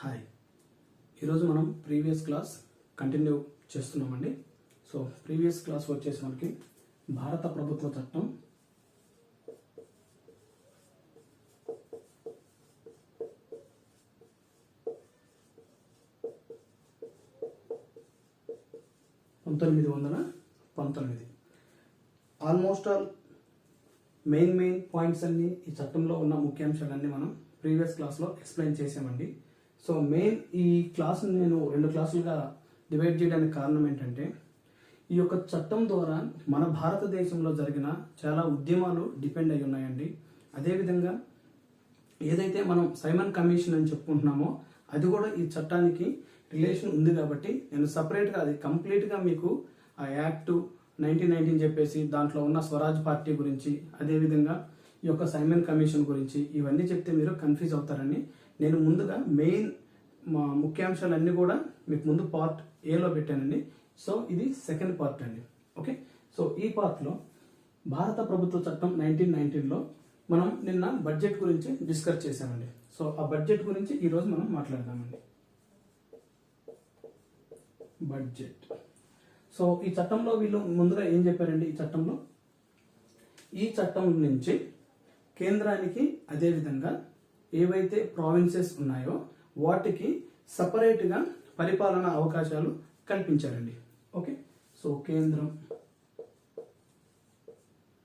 Hi, ఈరోజు మనం previous class continue చేస్తున్నామండి. సో ప్రీవియస్ క్లాస్ వచ్చేసి మనకి భారత ప్రభుత్వ చట్టం 1919 ఆల్మోస్ట్ ఆల్ మెయిన్ పాయింట్స్ అన్ని ఈ చట్టంలో ఉన్న ముఖ్యాంశాలన్నీ మనం ప్రీవియస్ క్లాస్లో ఎక్స్ప్లెయిన్ చేసామండి. సో మెయిన్ ఈ క్లాస్ని నేను 2 క్లాసులుగా డివైడ్ చేయడానికి కారణం ఏంటంటే, ఈ యొక్క చట్టం ద్వారా మన భారతదేశంలో జరిగిన చాలా ఉద్యమాలు డిపెండ్ అయి ఉన్నాయండి. అదేవిధంగా ఏదైతే మనం సైమన్ కమిషన్ అని చెప్పుకుంటున్నామో అది కూడా ఈ చట్టానికి రిలేషన్ ఉంది కాబట్టి నేను సపరేట్గా అది కంప్లీట్గా మీకు ఆ యాక్ట్ 1919 చెప్పేసి దాంట్లో ఉన్న స్వరాజ్ పార్టీ గురించి, అదేవిధంగా ఈ యొక్క సైమన్ కమిషన్ గురించి ఇవన్నీ చెప్తే మీరు కన్ఫ్యూజ్ అవుతారని నేను ముందుగా మెయిన్ ముఖ్యాంశాలన్నీ కూడా మీకు ముందు పార్ట్ ఏలో పెట్టానండి. సో ఇది సెకండ్ పార్ట్ అండి. ఓకే, సో ఈ పార్ట్లో భారత ప్రభుత్వ చట్టం 1919లో మనం నిన్న బడ్జెట్ గురించి డిస్కస్ చేసామండి. సో ఆ బడ్జెట్ గురించి ఈరోజు మనం మాట్లాడదామండి. బడ్జెట్. సో ఈ చట్టంలో వీళ్ళు ముందుగా ఏం చెప్పారండి, ఈ చట్టం నుంచి కేంద్రానికి అదేవిధంగా ఏవైతే ప్రావిన్సెస్ ఉన్నాయో వాటికి సపరేట్గా పరిపాలనా అవకాశాలు కల్పించారండి. ఓకే, సో కేంద్రం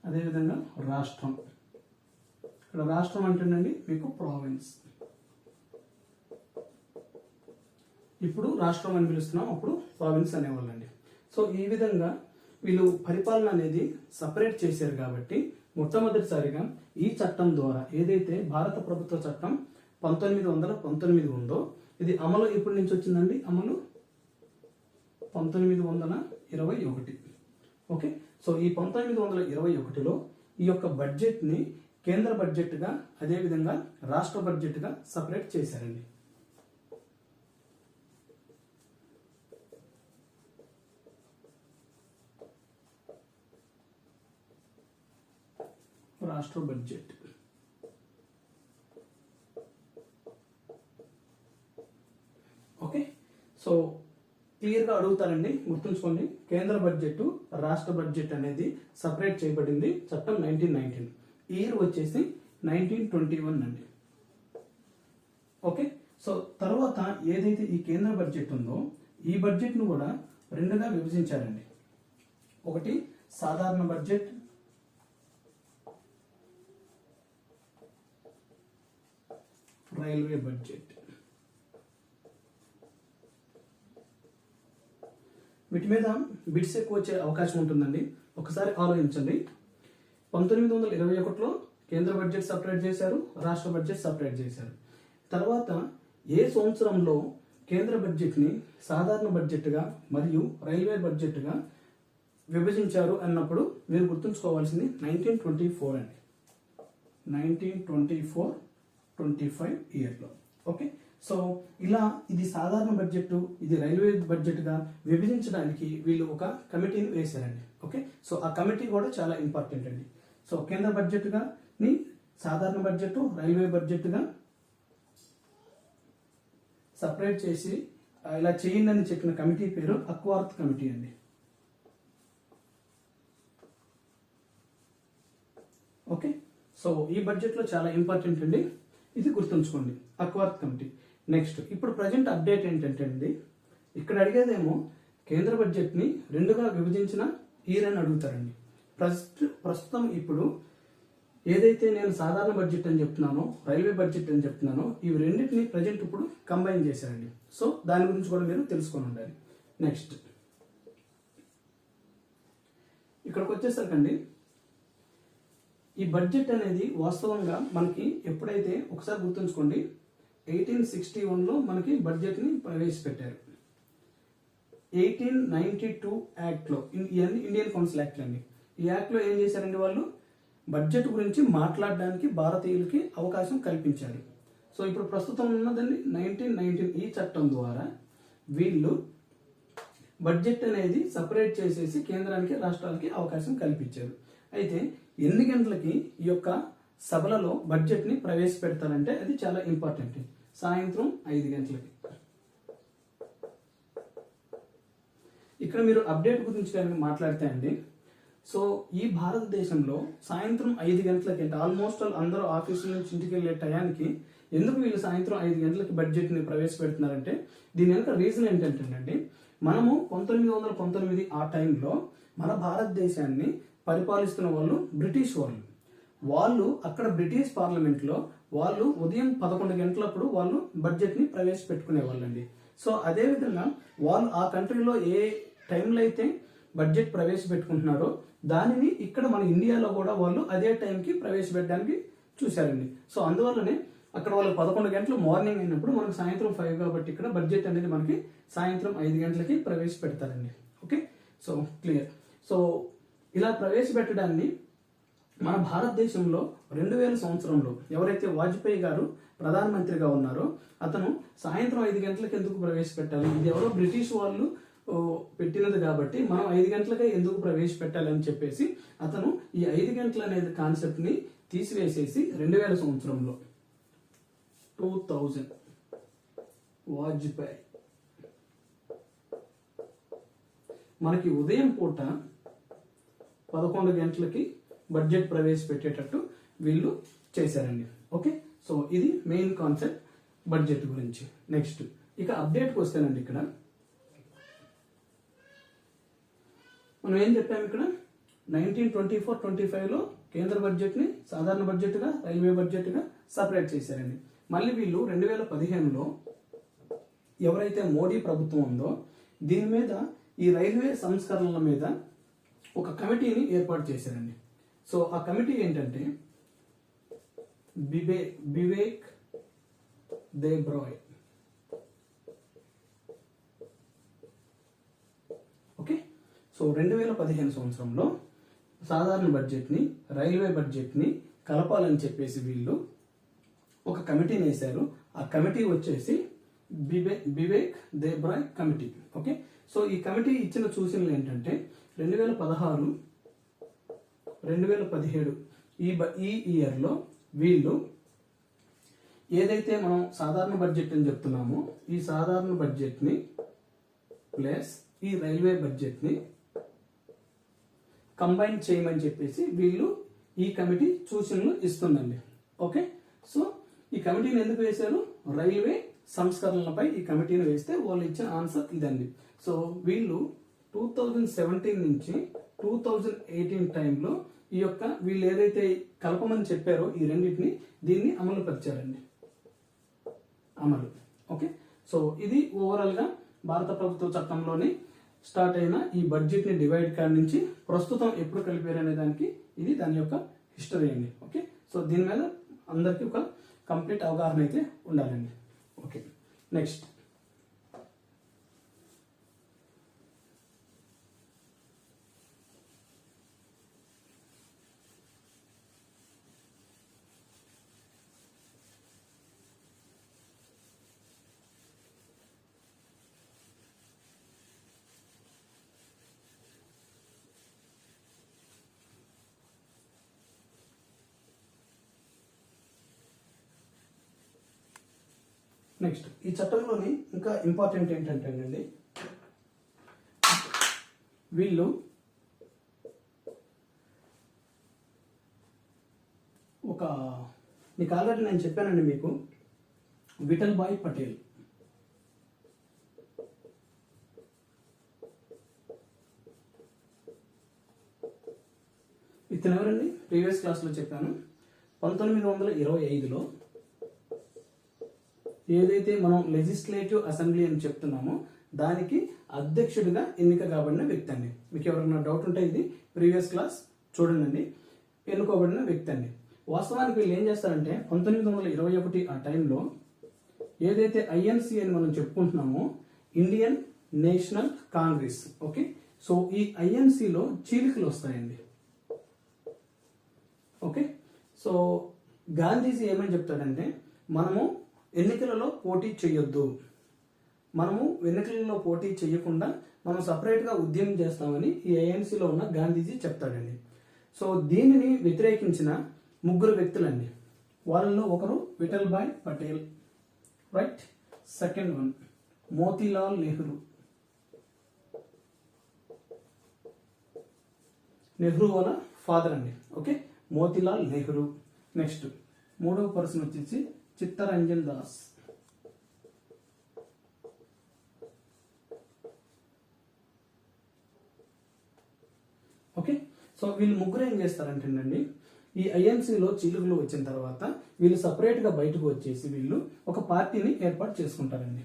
అదేవిధంగా రాష్ట్రం. ఇక్కడ రాష్ట్రం అంటేనండి మీకు ప్రావిన్స్. ఇప్పుడు రాష్ట్రం అని పిలుస్తున్నాం, అప్పుడు ప్రావిన్స్ అనేవాళ్ళండి. సో ఈ విధంగా వీళ్ళు పరిపాలన అనేది సపరేట్ చేశారు కాబట్టి మొట్టమొదటిసారిగా ఈ చట్టం ద్వారా ఏదైతే భారత ప్రభుత్వ చట్టం 1919 ఉందో ఇది అమలు ఎప్పటి నుంచి వచ్చిందండి, అమలు 1921. ఓకే, సో ఈ 1921లో ఈ యొక్క బడ్జెట్ని కేంద్ర బడ్జెట్గా అదేవిధంగా రాష్ట్ర బడ్జెట్గా సపరేట్ చేశారండి. రాష్ట్ర బడ్జెట్. ఓకే, సో క్లియర్గా అడుగుతారండి, గుర్తుంచుకోండి. కేంద్ర బడ్జెట్ రాష్ట్ర బడ్జెట్ అనేది సపరేట్ చేయబడింది చట్టం 1919. ఇయర్ వచ్చేసి 1921 అండి. ఓకే, సో తర్వాత ఏదైతే ఈ కేంద్ర బడ్జెట్ ఉందో ఈ బడ్జెట్ను కూడా 2గా విభజించారండి. ఒకటి సాధారణ బడ్జెట్, రైల్వే బడ్జెట్. వీటి మీద బిట్స్ ఎక్కువ వచ్చే అవకాశం ఉంటుందండి. ఒకసారి ఆలోచించండి. 1921లో కేంద్ర బడ్జెట్ సపరేట్ చేశారు, రాష్ట్ర బడ్జెట్ సపరేట్ చేశారు. తర్వాత ఏ సంవత్సరంలో కేంద్ర బడ్జెట్ని సాధారణ బడ్జెట్గా మరియు రైల్వే బడ్జెట్గా విభజించారు అన్నప్పుడు మీరు గుర్తుంచుకోవాల్సింది 1924 అండి. 1924-25 ఇయర్లో. ఓకే, సో ఇలా ఇది సాధారణ బడ్జెట్, ఇది రైల్వే బడ్జెట్గా విభజించడానికి వీళ్ళు ఒక కమిటీని వేశారండి. ఓకే, సో ఆ కమిటీ కూడా చాలా ఇంపార్టెంట్ అండి. సో కేంద్ర బడ్జెట్గా సాధారణ బడ్జెట్, రైల్వే బడ్జెట్గా సపరేట్ చేసి ఇలా చేయండి అని చెప్పిన కమిటీ పేరు అక్వార్త్ కమిటీ అండి. ఓకే, సో ఈ బడ్జెట్లో చాలా ఇంపార్టెంట్ అండి, ఇది గుర్తుంచుకోండి, అక్వార్త్ కమిటీ. నెక్స్ట్ ఇప్పుడు ప్రజెంట్ అప్డేట్ ఏంటంటే అండి, ఇక్కడ అడిగేదేమో కేంద్ర బడ్జెట్ని 2గా విభజించిన ఇయర్ అని అడుగుతారండి. ప్రస్తుతం ఇప్పుడు ఏదైతే నేను సాధారణ బడ్జెట్ అని చెప్తున్నానో రైల్వే బడ్జెట్ అని చెప్తున్నానో ఇవి రెండింటిని ప్రజెంట్ ఇప్పుడు కంబైన్ చేశారండి. సో దాని గురించి కూడా మీరు తెలుసుకొని ఉండాలి. నెక్స్ట్ ఇక్కడికి వచ్చేసరికండి ఈ బడ్జెట్ అనేది వాస్తవంగా మనకి ఎప్పుడైతే ఒకసారి గుర్తుంచుకోండి 1861లో మనకి బడ్జెట్ని ప్రవేశపెట్టారు. 1892 యాక్ట్లో, ఇండియన్ కౌన్సిల్ యాక్ట్ అండి. ఈ యాక్ట్లో ఏం చేశారండి, వాళ్ళు బడ్జెట్ గురించి మాట్లాడడానికి భారతీయులకి అవకాశం కల్పించారు. సో ఇప్పుడు ప్రస్తుతం ఉన్నదండి 1919 ఈ చట్టం ద్వారా వీళ్ళు బడ్జెట్ అనేది సపరేట్ చేసేసి కేంద్రానికి రాష్ట్రాలకి అవకాశం కల్పించారు. అయితే ఎన్ని గంటలకి ఈ యొక్క సభలలో బడ్జెట్ని ప్రవేశపెడతారంటే అది చాలా ఇంపార్టెంట్. సాయంత్రం 5 గంటలకి. ఇక్కడ మీరు అప్డేట్ గురించి కనుక మాట్లాడితే అండి, సో ఈ భారతదేశంలో సాయంత్రం 5 గంటలకి అంటే ఆల్మోస్ట్ అందరూ ఆఫీసుల నుంచి ఇంటికి వెళ్ళే టయానికి ఎందుకు వీళ్ళు సాయంత్రం 5 గంటలకి బడ్జెట్ని ప్రవేశపెడుతున్నారంటే దీని వెనుక రీజన్ ఏంటంటేనండి, మనము 1919 ఆ టైంలో మన భారతదేశాన్ని పరిపాలిస్తున్న వాళ్ళు బ్రిటిష్ వాళ్ళు అక్కడ బ్రిటిష్ పార్లమెంట్లో వాళ్ళు ఉదయం 11 గంటలప్పుడు వాళ్ళు బడ్జెట్ని ప్రవేశపెట్టుకునే వాళ్ళండి. సో అదేవిధంగా వాళ్ళు ఆ కంట్రీలో ఏ టైంలో అయితే బడ్జెట్ ప్రవేశపెట్టుకుంటున్నారో దానిని ఇక్కడ మన ఇండియాలో కూడా వాళ్ళు అదే టైంకి ప్రవేశపెట్టడానికి చూశారండి. సో అందువల్లనే అక్కడ వాళ్ళు 11 గంటలు మార్నింగ్ అయినప్పుడు మనకు సాయంత్రం 5 కాబట్టి ఇక్కడ బడ్జెట్ అనేది మనకి సాయంత్రం 5 గంటలకి ప్రవేశపెడతారండి. Okay, so clear. సో ఇలా ప్రవేశపెట్టడాన్ని మన భారతదేశంలో 2000 సంవత్సరంలో ఎవరైతే వాజ్పేయి గారు ప్రధానమంత్రిగా ఉన్నారో అతను సాయంత్రం 5 గంటలకు ఎందుకు ప్రవేశపెట్టాలి, ఇది ఎవరో బ్రిటిష్ వాళ్ళు పెట్టినది కాబట్టి మనం 5 గంటలకే ఎందుకు ప్రవేశపెట్టాలి అని చెప్పేసి అతను ఈ 5 గంటల అనేది కాన్సెప్ట్ ని తీసివేసేసి 2000 సంవత్సరంలో 2000 వాజ్పేయి మనకి ఉదయం పూట 11 గంటలకి బడ్జెట్ ప్రవేశపెట్టేటట్టు వీళ్ళు చేశారండి. ఓకే, సో ఇది మెయిన్ కాన్సెప్ట్ బడ్జెట్ గురించి. నెక్స్ట్ ఇక అప్డేట్కి వస్తేనండి, ఇక్కడ మనం ఏం చెప్పాము, ఇక్కడ 1924-25లో కేంద్ర బడ్జెట్ని సాధారణ బడ్జెట్గా రైల్వే బడ్జెట్గా సపరేట్ చేశారండి. మళ్ళీ వీళ్ళు 2015లో ఎవరైతే మోడీ ప్రభుత్వం ఉందో దీని మీద ఈ రైల్వే సంస్కరణల మీద ఒక కమిటీని ఏర్పాటు చేశారండి. సో ఆ కమిటీ ఏంటంటే బివేక్ దేబ్రాయ్. ఓకే, సో 2015 సంవత్సరంలో సాధారణ బడ్జెట్ని రైల్వే బడ్జెట్ని కలపాలని చెప్పేసి వీళ్ళు ఒక కమిటీని వేశారు. ఆ కమిటీ వచ్చేసి బివేక్ దేబ్రాయ్ కమిటీ. ఓకే, సో ఈ కమిటీ ఇచ్చిన సూచనలు ఏంటంటే 2016, 2017 ఈ ఇయర్లో వీళ్ళు ఏదైతే మనం సాధారణ బడ్జెట్ అని చెప్తున్నామో ఈ సాధారణ బడ్జెట్ని ప్లస్ ఈ రైల్వే బడ్జెట్ని కంబైన్ చేయమని చెప్పేసి వీళ్ళు ఈ కమిటీ సూచనలు ఇస్తుందండి. ఓకే, సో ఈ కమిటీని ఎందుకు వేశారు, రైల్వే సంస్కరణలపై ఈ కమిటీని వేస్తే వాళ్ళు ఇచ్చిన ఆన్సర్ ఇదండి. సో వీళ్ళు 2017 నుంచి 2018 టైంలో ఈ యొక్క వీళ్ళు ఏదైతే కలపమని చెప్పారో ఈ రెండింటిని దీన్ని అమలు పరిచారండి. ఓకే, సో ఇది ఓవరాల్ గా భారత ప్రభుత్వ చట్టంలోని స్టార్ట్ అయిన ఈ బడ్జెట్ ని డివైడ్ కాడి నుంచి ప్రస్తుతం ఎప్పుడు కలిపారు అనే దానికి ఇది దాని యొక్క హిస్టరీ అండి. ఓకే, సో దీని మీద అందరికీ ఒక కంప్లీట్ అవగాహన అయితే ఉండాలండి. ఓకే, నెక్స్ట్ నెక్స్ట్ ఈ చట్టంలోని ఇంకా ఇంపార్టెంట్ ఏంటంటేనండి, వీళ్ళు మీకు ఆల్రెడీ నేను చెప్పానండి మీకు విఠల్ భాయ్ పటేల్. ఇతను ఎవరండి, ప్రీవియస్ క్లాస్లో చెప్పాను. 1925లో ఏదైతే మనం లెజిస్లేటివ్ అసెంబ్లీ అని చెప్తున్నామో దానికి అధ్యక్షుడిగా ఎన్నిక కాబడిన వ్యక్తి అండి. మీకు ఎవరైనా డౌట్ ఉంటే ఇది ప్రీవియస్ క్లాస్ చూడండి. ఎన్నుకోబడిన వ్యక్తి అండి. వాస్తవానికి వీళ్ళు ఏం చేస్తారంటే 1921 ఆ టైంలో ఏదైతే ఐఎన్సి అని మనం చెప్పుకుంటున్నామో Indian National Congress. Okay, so ఈ ఐఎన్సిలో చీలికలు వస్తాయండి. ఓకే, సో గాంధీజీ ఏమని చెప్తాడంటే మనము ఎన్నికలలో పోటీ చేయొద్దు, మనము ఎన్నికలలో పోటీ చేయకుండా మనం సపరేట్గా ఉద్యమం చేస్తామని ఈ ఐఎన్సీలో ఉన్న గాంధీజీ చెప్తాడండి. సో దీనిని వ్యతిరేకించిన ముగ్గురు వ్యక్తులండి. వాళ్ళలో ఒకరు Vithalbhai Patel, right. Second one Motilal Nehru. Nehru వాళ్ళ ఫాదర్ అండి. ఓకే, మోతీలాల్ నెహ్రూ. నెక్స్ట్ మూడవ పర్సన్ వచ్చేసి చిత్తరంజన్ దాస్. ఓకే, సో వీళ్ళు ముగ్గురు ఏం చేస్తారంటేనండి, ఈ ఐఎన్సీలో చీలికలు వచ్చిన తర్వాత వీళ్ళు సపరేట్గా బయటకు వచ్చేసి వీళ్ళు ఒక పార్టీని ఏర్పాటు చేసుకుంటారండి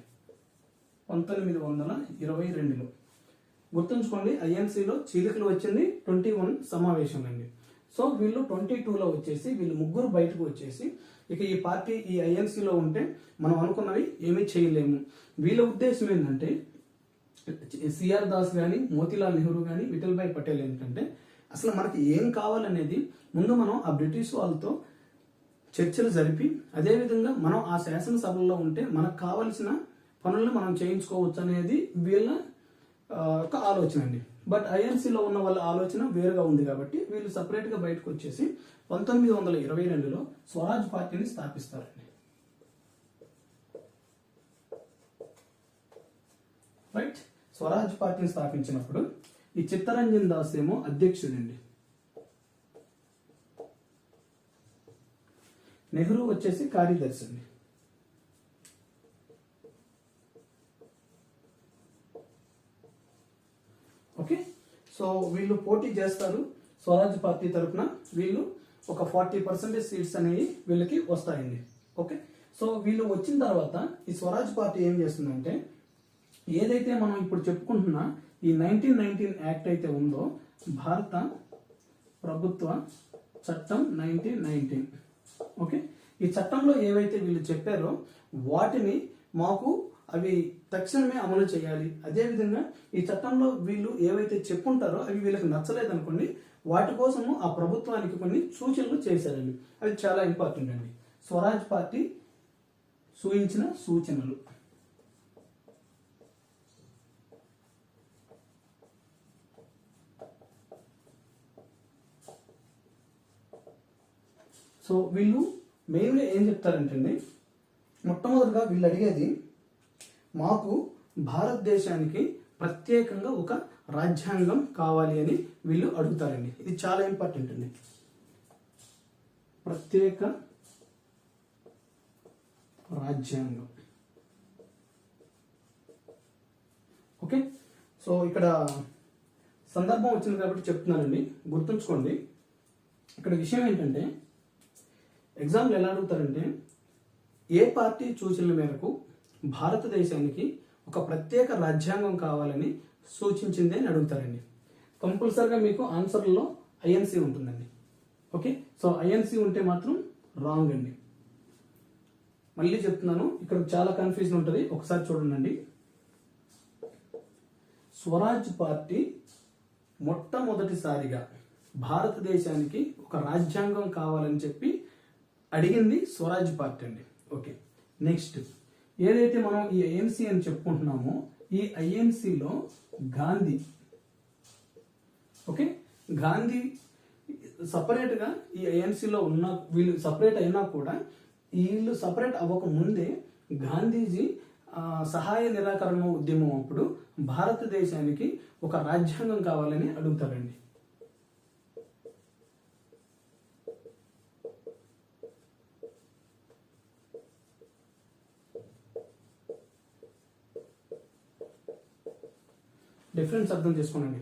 1922లో. గుర్తుంచుకోండి, ఐఎన్సీలో చీలికలు వచ్చింది 21 సమావేశం అండి. సో వీళ్ళు 22లో వచ్చేసి వీళ్ళు ముగ్గురు బయటకు వచ్చేసి ఇక ఈ పార్టీ ఈ ఐఎన్సీలో ఉంటే మనం అనుకున్నవి ఏమీ చేయలేము. వీళ్ళ ఉద్దేశం ఏంటంటే సిఆర్ దాస్ కానీ మోతీలాల్ నెహ్రూ కానీ విఠల్ భాయ్ పటేల్ ఏంటంటే అసలు మనకి ఏం కావాలనేది ముందు మనం ఆ బ్రిటిష్ వాళ్ళతో చర్చలు జరిపి అదేవిధంగా మనం ఆ శాసనసభల్లో ఉంటే మనకు కావలసిన పనులను మనం చేయించుకోవచ్చు అనేది వీళ్ళ ఒక ఆలోచన అండి. బట్ ఐఎన్సీలో ఉన్న వాళ్ళ ఆలోచన వేరుగా ఉంది కాబట్టి వీళ్ళు సపరేట్గా బయటకు వచ్చేసి 1922లో స్వరాజ్ పార్టీని స్థాపిస్తారండి. రైట్, స్వరాజ్ పార్టీని స్థాపించినప్పుడు ఈ చిత్తరంజన్ దాస్ ఏమో అధ్యక్షుడండి. నెహ్రూ వచ్చేసి కార్యదర్శి అండి. ఓకే, సో వీళ్ళు పోటీ చేస్తారు స్వరాజ్ పార్టీ తరఫున. వీళ్ళు ఒక 40% సీట్స్ అనేవి వీళ్ళకి వస్తాయండి. ఓకే, సో వీళ్ళు వచ్చిన తర్వాత ఈ స్వరాజ్ పార్టీ ఏం చేస్తుందంటే ఏదైతే మనం ఇప్పుడు చెప్పుకుంటున్న ఈ 1919 యాక్ట్ అయితే ఉందో భారత ప్రభుత్వ చట్టం 1919. ఓకే, ఈ చట్టంలో ఏవైతే వీళ్ళు చెప్పారో వాటిని మాకు అవి తక్షణమే అమలు చేయాలి. అదేవిధంగా ఈ చట్టంలో వీళ్ళు ఏవైతే చెప్పుంటారో అవి వీళ్ళకి నచ్చలేదనుకోండి, వాటి కోసము ఆ ప్రభుత్వానికి కొన్ని సూచనలు చేశారండి. అవి చాలా ఇంపార్టెంట్ అండి. స్వరాజ్ పార్టీ సూచించిన సూచనలు. సో వీళ్ళు మెయిన్గా ఏం చెప్తారంటే మొట్టమొదటిగా వీళ్ళు అడిగేది మాకు భారతదేశానికి ప్రత్యేకంగా ఒక రాజ్యాంగం కావాలి అని వీళ్ళు అడుగుతారండి. ఇది చాలా ఇంపార్టెంట్ అండి. ప్రత్యేక రాజ్యాంగం. ఓకే, సో ఇక్కడ సందర్భం వచ్చింది కాబట్టి చెప్తున్నానండి, గుర్తుంచుకోండి. ఇక్కడ విషయం ఏంటంటే ఎగ్జామ్లో ఎలా అడుగుతారంటే ఏ పార్టీ సూచనల మేరకు భారతదేశానికి ఒక ప్రత్యేక రాజ్యాంగం కావాలని సూచించింది అని అడుగుతారండి. కంపల్సరిగా మీకు ఆన్సర్లో ఐఎన్సీ ఉంటుందండి. ఓకే, సో ఐఎన్సీ ఉంటే మాత్రం రాంగ్ అండి. మళ్ళీ చెప్తున్నాను, ఇక్కడ చాలా కన్ఫ్యూజన్ ఉంటుంది, ఒకసారి చూడండి. స్వరాజ్ పార్టీ మొట్టమొదటిసారిగా భారతదేశానికి ఒక రాజ్యాంగం కావాలని చెప్పి అడిగింది స్వరాజ్ పార్టీ అండి. ఓకే, నెక్స్ట్ ఏదైతే మనం ఈ ఐఎన్సీ అని చెప్పుకుంటున్నామో ఈ ఐఎన్సీలో గాంధీ, ఓకే, గాంధీ సపరేట్గా ఈ ఐఎన్సీలో ఉన్న వీళ్ళు సపరేట్ అయినా కూడా వీళ్ళు సపరేట్ అవ్వక ముందే గాంధీజీ సహాయ నిరాకరణ ఉద్యమం అప్పుడు భారతదేశానికి ఒక రాజ్యాంగం కావాలని అడుగుతారండి. డిఫరెన్స్ అర్థం చేసుకోండి.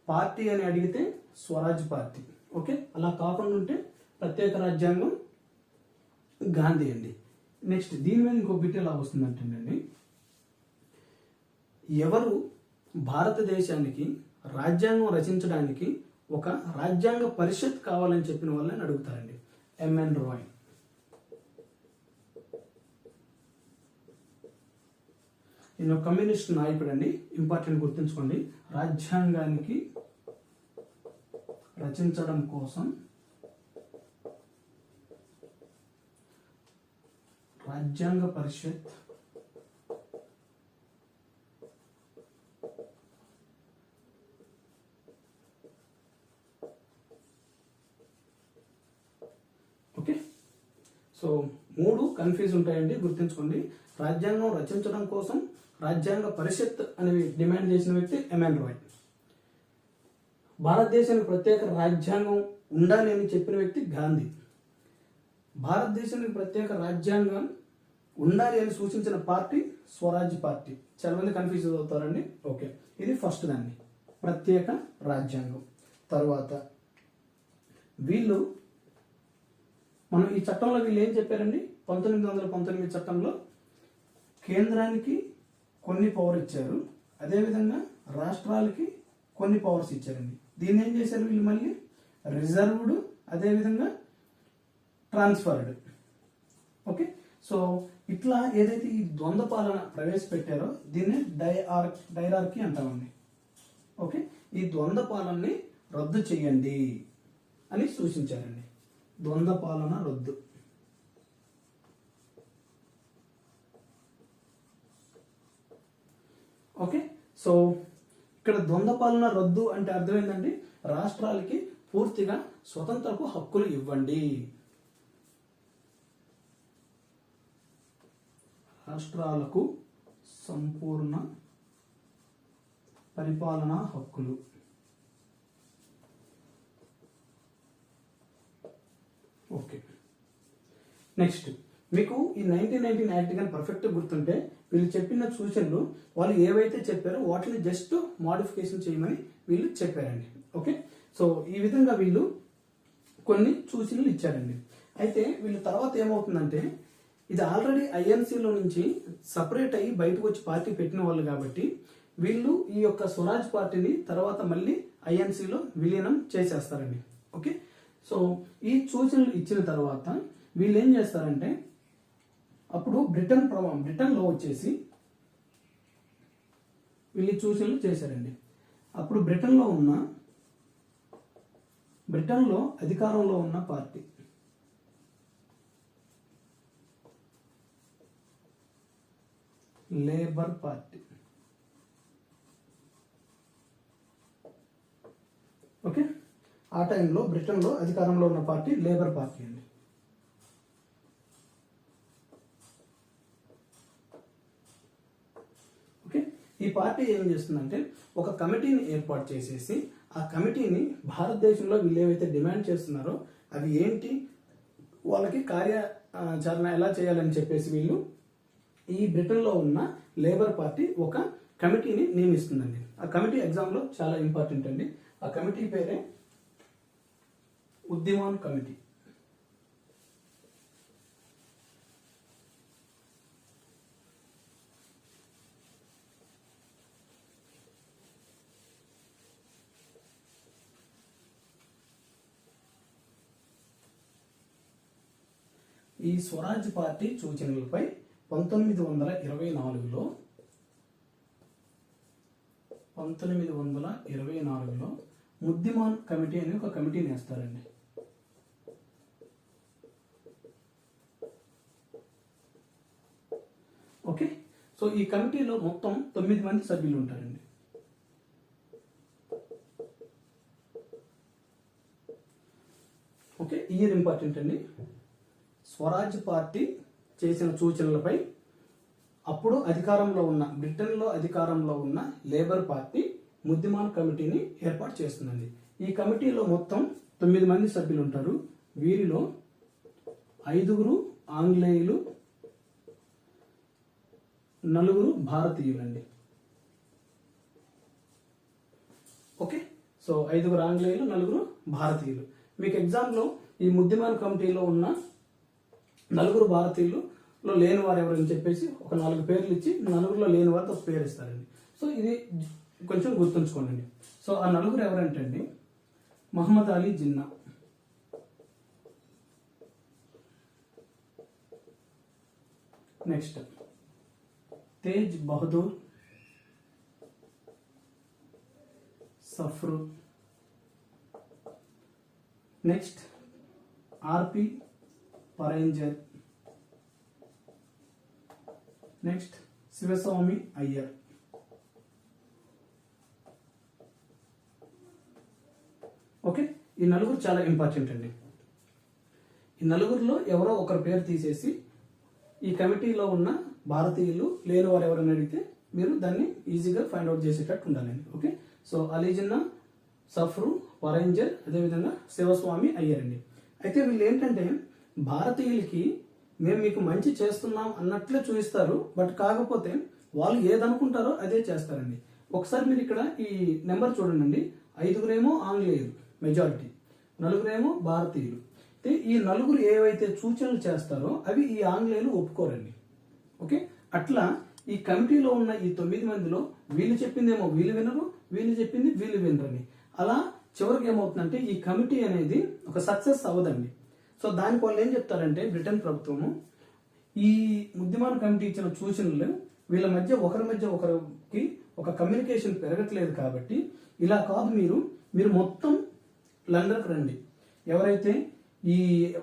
పార్టీ అని అడిగితే స్వరాజ్ పార్టీ, ఓకే, అలా కాకుండా ఉంటే ప్రత్యేక రాజ్యాంగం గాంధీ అండి. నెక్స్ట్ దీని మీద ఇంకో బిట్ ఎలా వస్తుందంటేనండి, ఎవరు భారతదేశానికి రాజ్యాంగం రచించడానికి ఒక రాజ్యాంగ పరిషత్ కావాలని చెప్పిన వాళ్ళని అడుగుతారండి. ఎంఎన్ రాయ్. ఈయన కమ్యూనిస్ట్ నాయకుడు అండి, ఇంపార్టెంట్ గుర్తుంచుకోండి. రాజ్యాంగానికి రచించడం కోసం రాజ్యాంగ పరిషత్ ఓకే, సో మూడు కన్ఫ్యూజ్ ఉంటాయండి, గుర్తుంచుకోండి. రాజ్యాంగం రచించడం కోసం రాజ్యాంగ పరిషత్ అనేవి డిమాండ్ చేసిన వ్యక్తి ఎంఎన్ రాయ్. భారతదేశానికి ప్రత్యేక రాజ్యాంగం ఉండాలి అని చెప్పిన వ్యక్తి గాంధీ. భారతదేశానికి ప్రత్యేక రాజ్యాంగం ఉండాలి అని సూచించిన పార్టీ స్వరాజ్ పార్టీ. చాలా మంది కన్ఫ్యూజ్ అవుతారండి. ఓకే, ఇది ఫస్ట్ దాన్ని, ప్రత్యేక రాజ్యాంగం. తర్వాత వీళ్ళు మనం ఈ చట్టంలో వీళ్ళు ఏం చెప్పారండి, 1919 చట్టంలో కేంద్రానికి కొన్ని పవర్ ఇచ్చారు, అదేవిధంగా రాష్ట్రాలకి కొన్ని పవర్స్ ఇచ్చారండి. దీన్ని ఏం చేశారు వీళ్ళు మళ్ళీ రిజర్వ్డ్, అదేవిధంగా ట్రాన్స్ఫర్డ్. ఓకే, సో ఇట్లా ఏదైతే ఈ ద్వంద్వ పాలన ప్రవేశపెట్టారో దీన్ని డైరార్కీ అంటామండి. ఓకే, ఈ ద్వంద్వ పాలనని రద్దు చేయండి అని సూచించారండి. ద్వంద్వ పాలన రద్దు. ఓకే, సో ఇక్కడ ద్వంద్వ పాలన రద్దు అంటే అర్థం ఏంటండి, రాష్ట్రాలకి పూర్తిగా స్వతంత్రపు హక్కులు ఇవ్వండి. రాష్ట్రాలకు సంపూర్ణ పరిపాలనా హక్కులు. ఓకే, నెక్స్ట్ మీకు ఈ 1919 యాక్ట్ కానీ పర్ఫెక్ట్ గుర్తుంటే వీళ్ళు చెప్పిన సూచనలు వాళ్ళు ఏవైతే చెప్పారో వాటిని జస్ట్ మోడిఫికేషన్ చేయమని వీళ్ళు చెప్పారండి. ఓకే, సో ఈ విధంగా వీళ్ళు కొన్ని సూచనలు ఇచ్చారండి. అయితే వీళ్ళు తర్వాత ఏమవుతుందంటే ఇది ఆల్రెడీ ఐఎన్సీలో నుంచి సపరేట్ అయ్యి బయటకు వచ్చి పార్టీ పెట్టిన వాళ్ళు కాబట్టి వీళ్ళు ఈ యొక్క స్వరాజ్ పార్టీని తర్వాత మళ్ళీ ఐఎన్సీలో విలీనం చేసేస్తారండి. ఓకే, సో ఈ సూచనలు ఇచ్చిన తర్వాత వీళ్ళు ఏం చేస్తారంటే అప్పుడు బ్రిటన్లో వచ్చేసి వీళ్ళు సూచనలు చేశారండి. అప్పుడు బ్రిటన్లో అధికారంలో ఉన్న పార్టీ లేబర్ పార్టీ. ఓకే, ఆ టైంలో బ్రిటన్లో అధికారంలో ఉన్న పార్టీ లేబర్ పార్టీ అండి. ఓకే, ఈ పార్టీ ఏం చేస్తుందంటే ఒక కమిటీని ఏర్పాటు చేసేసి ఆ కమిటీని భారతదేశంలో వీళ్ళు ఏవైతే డిమాండ్ చేస్తున్నారో అవి ఏంటి, వాళ్ళకి కార్యాచరణ ఎలా చేయాలని చెప్పేసి వీళ్ళు ఈ బ్రిటన్లో ఉన్న లేబర్ పార్టీ ఒక కమిటీని నియమిస్తుందండి. ఆ కమిటీ ఎగ్జామ్లో చాలా ఇంపార్టెంట్ అండి. ఆ కమిటీ పేరే ఉద్యమాన్ కమిటీ. ఈ స్వరాజ్ పార్టీ సూచనలపై 1924లో ముద్దిమాన్ కమిటీ అనే ఒక కమిటీని వేస్తారండి. ఓకే, సో ఈ కమిటీలో మొత్తం 9 మంది సభ్యులు ఉంటారండి. ఓకే, ఇయర్ ఇంపార్టెంట్ అండి. స్వరాజ్ పార్టీ చేసిన సూచనలపై అప్పుడు బ్రిటన్లో అధికారంలో ఉన్న లేబర్ పార్టీ ముద్దిమాన్ కమిటీని ఏర్పాటు చేస్తుందండి. ఈ కమిటీలో మొత్తం 9 మంది సభ్యులు ఉంటారు. వీరిలో 5 ఆంగ్లేయులు, 4 భారతీయులండి. ఓకే, సో 5 ఆంగ్లేయులు, 4 భారతీయులు. మీకు ఎగ్జామ్లో ఈ ముద్దిమాన్ కమిటీలో ఉన్న 4 భారతీయులలో లేని వారు ఎవరని చెప్పేసి ఒక 4 పేర్లు ఇచ్చి 4లో లేని వారితో ఒక పేరు ఇస్తారండి. సో ఇది కొంచెం గుర్తుంచుకోండి. సో ఆ 4 ఎవరంటే అండి మహమ్మద్ అలీ జిన్నా, నెక్స్ట్ తేజ్ బహదూర్ సఫ్రు, నెక్స్ట్ ఆర్పి పరేంజర్, నెక్స్ట్ శివస్వామి అయ్యర్. ఓకే, ఈ 4 చాలా ఇంపార్టెంట్ అండి. ఈ ఈ నలుగురిలో ఎవరో ఒకరి పేరు తీసేసి ఈ కమిటీలో ఉన్న భారతీయులు లేని వారు ఎవరైనా అడిగితే మీరు దాన్ని ఈజీగా ఫైండ్ అవుట్ చేసేటట్టు ఉండాలండి. ఓకే, సో అలీజిన్నా, సఫ్రు, వరైంజర్, అదేవిధంగా శివస్వామి అయ్యర్ అండి. అయితే వీళ్ళు ఏంటంటే భారతీయులకి మేము మీకు మంచి చేస్తున్నాం అన్నట్లే చూపిస్తారు, బట్ కాకపోతే వాళ్ళు ఏదనుకుంటారో అదే చేస్తారండి. ఒకసారి మీరు ఇక్కడ ఈ నెంబర్ చూడండి, 5 ఆంగ్లేయులు మెజారిటీ, 4 భారతీయులు. అయితే ఈ 4 ఏవైతే సూచనలు చేస్తారో అవి ఈ ఆంగ్లేయులు ఒప్పుకోరండి. ఓకే, అట్లా ఈ కమిటీలో ఉన్న ఈ 9 మందిలో వీళ్ళు చెప్పిందేమో వీళ్ళు వినరు, వీళ్ళు చెప్పింది వీళ్ళు వినరని, అలా చివరికి ఏమవుతుందంటే ఈ కమిటీ అనేది ఒక సక్సెస్ అవ్వదండి. సో దానికి వాళ్ళు ఏం చెప్తారంటే బ్రిటన్ ప్రభుత్వము ఈ ముద్దిమాన్ కమిటీ ఇచ్చిన సూచనలు వీళ్ళ మధ్య ఒకరికి ఒక కమ్యూనికేషన్ పెరగట్లేదు కాబట్టి ఇలా కాదు, మీరు మొత్తం లండన్కి రండి, ఎవరైతే ఈ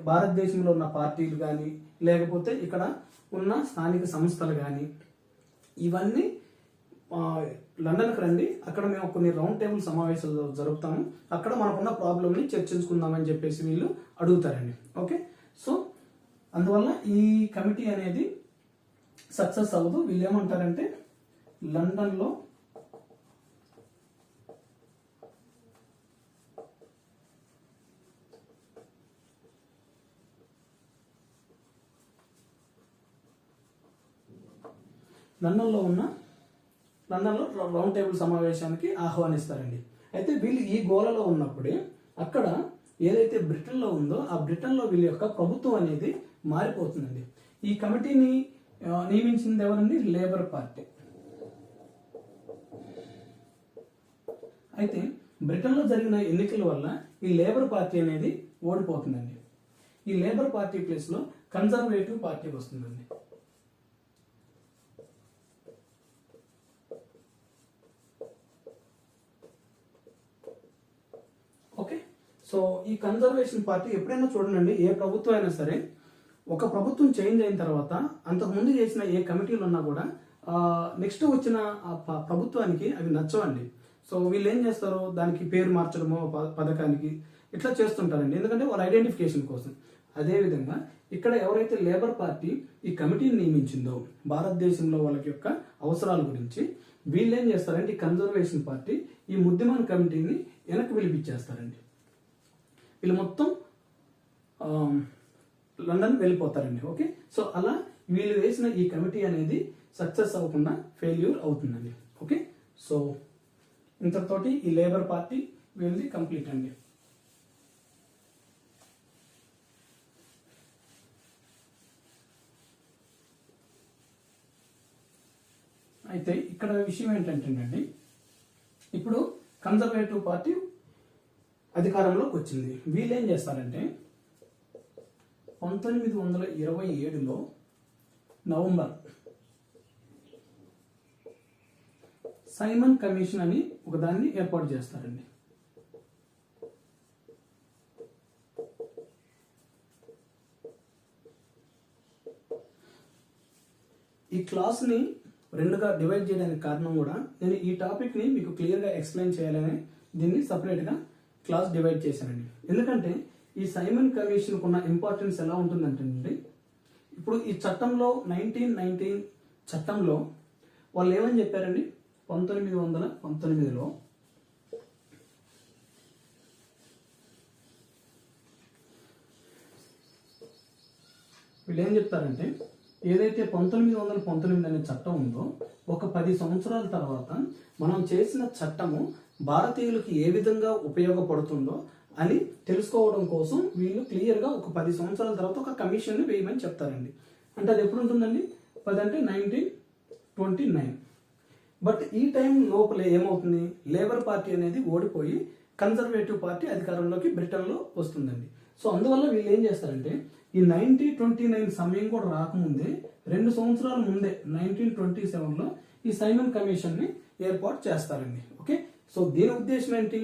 భారతదేశంలో ఉన్న పార్టీలు కానీ లేకపోతే ఇక్కడ ఉన్న స్థానిక సంస్థలు కానీ ఇవన్నీ లండన్కి రండి, అక్కడ మేము కొన్ని రౌండ్ టేబుల్ సమావేశాలు జరుపుతాము, అక్కడ మనకున్న ప్రాబ్లమ్ని చర్చించుకుందామని చెప్పేసి వీళ్ళు అడుగుతారండి. ఓకే, సో అందువల్ల ఈ కమిటీ అనేది సక్సెస్ అవ్వదు. వీళ్ళు ఏమంటారంటే లండన్లో లండన్లో రౌండ్ టేబుల్ సమావేశానికి ఆహ్వానిస్తారండి. అయితే వీళ్ళు ఈ గోలలో ఉన్నప్పుడే అక్కడ ఏదైతే బ్రిటన్లో ఉందో ఆ బ్రిటన్లో వీళ్ళ యొక్క ప్రభుత్వం అనేది మారిపోతుందండి. ఈ కమిటీని నియమించింది ఎవరండి? Labour party. అయితే బ్రిటన్లో జరిగిన ఎన్నికల వల్ల ఈ లేబర్ పార్టీ అనేది ఓడిపోతుందండి. ఈ లేబర్ పార్టీ ప్లేస్లో కన్జర్వేటివ్ పార్టీ వస్తుందండి. ఓకే, సో ఈ కన్జర్వేషన్ పార్టీ ఎప్పుడైనా చూడండి, ఏ ప్రభుత్వం అయినా సరే ఒక ప్రభుత్వం చేంజ్ అయిన తర్వాత అంతకుముందు చేసిన ఏ కమిటీలు ఉన్నా కూడా నెక్స్ట్ వచ్చిన ప్రభుత్వానికి అవి నచ్చవండి. సో వీళ్ళు ఏం చేస్తారు, దానికి పేరు మార్చడమో పథకానికి ఇట్లా చేస్తుంటారండి, ఎందుకంటే వాళ్ళ ఐడెంటిఫికేషన్ కోసం. అదేవిధంగా ఇక్కడ ఎవరైతే లేబర్ పార్టీ ఈ కమిటీని నియమించిందో భారతదేశంలో వాళ్ళకి యొక్క అవసరాల గురించి వీళ్ళు ఏం చేస్తారంటే ఈ కన్జర్వేషన్ పార్టీ ఈ ముద్దిమాన్ కమిటీని వెనక్కి పిలిపించేస్తారండి. వీళ్ళు మొత్తం లండన్ వెళ్ళిపోతారండి. ఓకే, సో అలా వీళ్ళు వేసిన ఈ కమిటీ అనేది సక్సెస్ అవ్వకుండా ఫెయిల్యూర్ అవుతుందండి. ఓకే, సో ఇంతతోటి ఈ లేబర్ పార్టీ వీళ్ళది కంప్లీట్ అండి. అయితే ఇక్కడ విషయం ఏంటంటేనండి, ఇప్పుడు కన్జర్వేటివ్ పార్టీ అధికారంలోకి వచ్చింది. వీళ్ళు ఏం చేస్తారంటే 1927లో నవంబర్ సైమన్ కమిషన్ అని ఒక దాన్ని ఏర్పాటు చేస్తారండి. ఈ క్లాస్ని రెండుగా డివైడ్ చేయడానికి కారణం కూడా నేను ఈ టాపిక్ని మీకు క్లియర్గా ఎక్స్ప్లెయిన్ చేయాలని దీన్ని సపరేట్గా క్లాస్ డివైడ్ చేశానండి. ఎందుకంటే ఈ సైమన్ కమిషన్కు ఉన్న ఇంపార్టెన్స్ ఎలా ఉంటుందంటే, ఇప్పుడు ఈ చట్టంలో 1919 చట్టంలో వాళ్ళు ఏమని చెప్పారండి, 1919లో వీళ్ళు ఏం చెప్తారంటే, ఏదైతే 1919 అనే చట్టం ఉందో ఒక 10 సంవత్సరాల తర్వాత మనం చేసిన చట్టము భారతీయులకి ఏ విధంగా ఉపయోగపడుతుందో అని తెలుసుకోవడం కోసం వీళ్ళు క్లియర్గా ఒక 10 సంవత్సరాల తర్వాత ఒక కమిషన్ని వేయమని చెప్తారండి. అంటే అది ఎప్పుడు ఉంటుందండి, 10 అంటే 1929. బట్ ఈ టైం లోపల ఏమవుతుంది, లేబర్ పార్టీ అనేది ఓడిపోయి కన్జర్వేటివ్ పార్టీ అధికారంలోకి బ్రిటన్లో వస్తుందండి. సో అందువల్ల వీళ్ళు ఏం చేస్తారంటే ఈ 1929 సమయం కూడా రాకముందే 2 సంవత్సరాల ముందే 1927లో ఈ సైమన్ కమిషన్ని ఏర్పాటు చేస్తారండి. ఓకే, సో దీని ఉద్దేశం ఏంటి,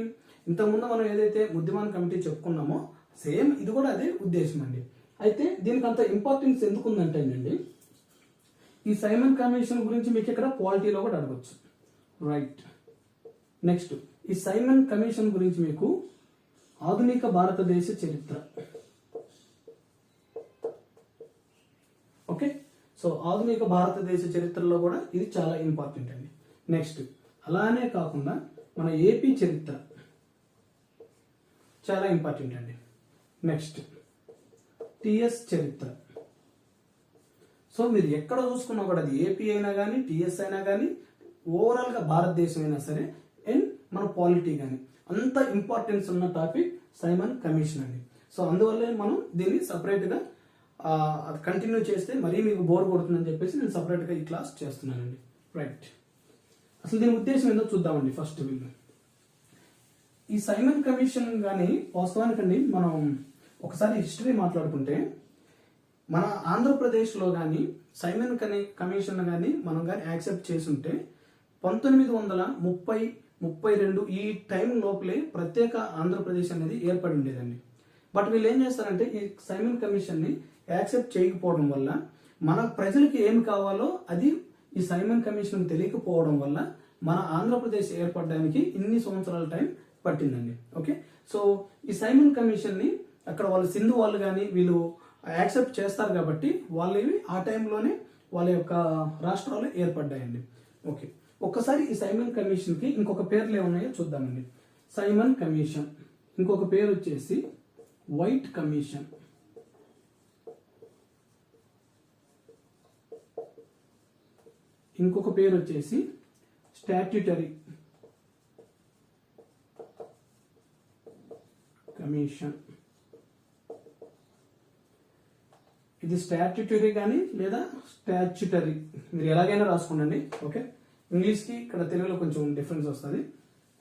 ఇంతకుముందు మనం ఏదైతే ముద్దిమాన్ కమిటీ చెప్పుకున్నామో సేమ్ ఇది కూడా అదే ఉద్దేశం అండి. అయితే దీనికి అంత ఇంపార్టెన్స్ ఎందుకు ఉందంటే అండి, ఈ సైమన్ కమిషన్ గురించి మీకు ఇక్కడ పాలిటీలో కూడా అడగచ్చు. రైట్, నెక్స్ట్ ఈ సైమన్ కమిషన్ గురించి మీకు ఆధునిక భారతదేశ చరిత్ర సో ఆధునిక భారతదేశ చరిత్రలో కూడా ఇది చాలా ఇంపార్టెంట్ అండి. నెక్స్ట్ అలానే కాకుండా మన ఏపీ చరిత్ర చాలా ఇంపార్టెంట్ అండి. నెక్స్ట్ టిఎస్ చరిత్ర. సో మీరు ఎక్కడ చూసుకున్నా కూడా అది ఏపీ అయినా కానీ టిఎస్ అయినా కానీ ఓవరాల్గా భారతదేశం అయినా సరే అండ్ మన పాలిటీ కానీ అంత ఇంపార్టెన్స్ ఉన్న టాపిక్ సైమన్ కమిషన్ అండి. సో అందువల్లే మనం దీన్ని సపరేట్గా అది కంటిన్యూ చేస్తే మరీ మీకు బోర్ కొడుతుందని చెప్పేసి నేను సపరేట్గా ఈ క్లాస్ చేస్తున్నానండి. రైట్, అసలు దీని ఉద్దేశం ఏందో చూద్దామండి. ఫస్ట్ వీళ్ళు ఈ సైమన్ కమిషన్ కానీ వాస్తవానికండి మనం ఒకసారి హిస్టరీ మాట్లాడుకుంటే మన ఆంధ్రప్రదేశ్లో కానీ సైమన్ కమిషన్ కానీ మనం కానీ యాక్సెప్ట్ చేసి ఉంటే 1932 ఈ టైం లోపలే ప్రత్యేక ఆంధ్రప్రదేశ్ అనేది ఏర్పడి ఉండేదండి. బట్ వీళ్ళు ఏం చేస్తారంటే ఈ సైమన్ కమిషన్ని యాక్సెప్ట్ చేయకపోవడం వల్ల మన ప్రజలకి ఏమి కావాలో అది ఈ సైమన్ కమిషన్ తెలియకపోవడం వల్ల మన ఆంధ్రప్రదేశ్ ఏర్పడడానికి ఇన్ని సంవత్సరాల టైం పట్టిందండి. ఓకే, సో ఈ సైమన్ కమిషన్ని అక్కడ వాళ్ళు సింధు వాళ్ళు కానీ వీళ్ళు యాక్సెప్ట్ చేస్తారు కాబట్టి వాళ్ళు ఆ టైంలోనే వాళ్ళ యొక్క రాష్ట్రాలు ఏర్పడ్డాయండి. ఓకే, ఒక్కసారి ఈ సైమన్ కమిషన్కి ఇంకొక పేర్లు ఏమున్నాయో చూద్దామండి. సైమన్ కమిషన్ ఇంకొక పేరు వచ్చేసి వైట్ కమిషన్, ఇంకొక పేరు వచ్చేసి స్టాట్యూటరీ కమిషన్. ఇది స్టాట్యూటరీ కానీ లేదా స్టాచ్యుటరీ మీరు ఎలాగైనా రాసుకోండి. ఓకే, ఇంగ్లీష్కి ఇక్కడ తెలుగులో కొంచెం డిఫరెన్స్ వస్తుంది.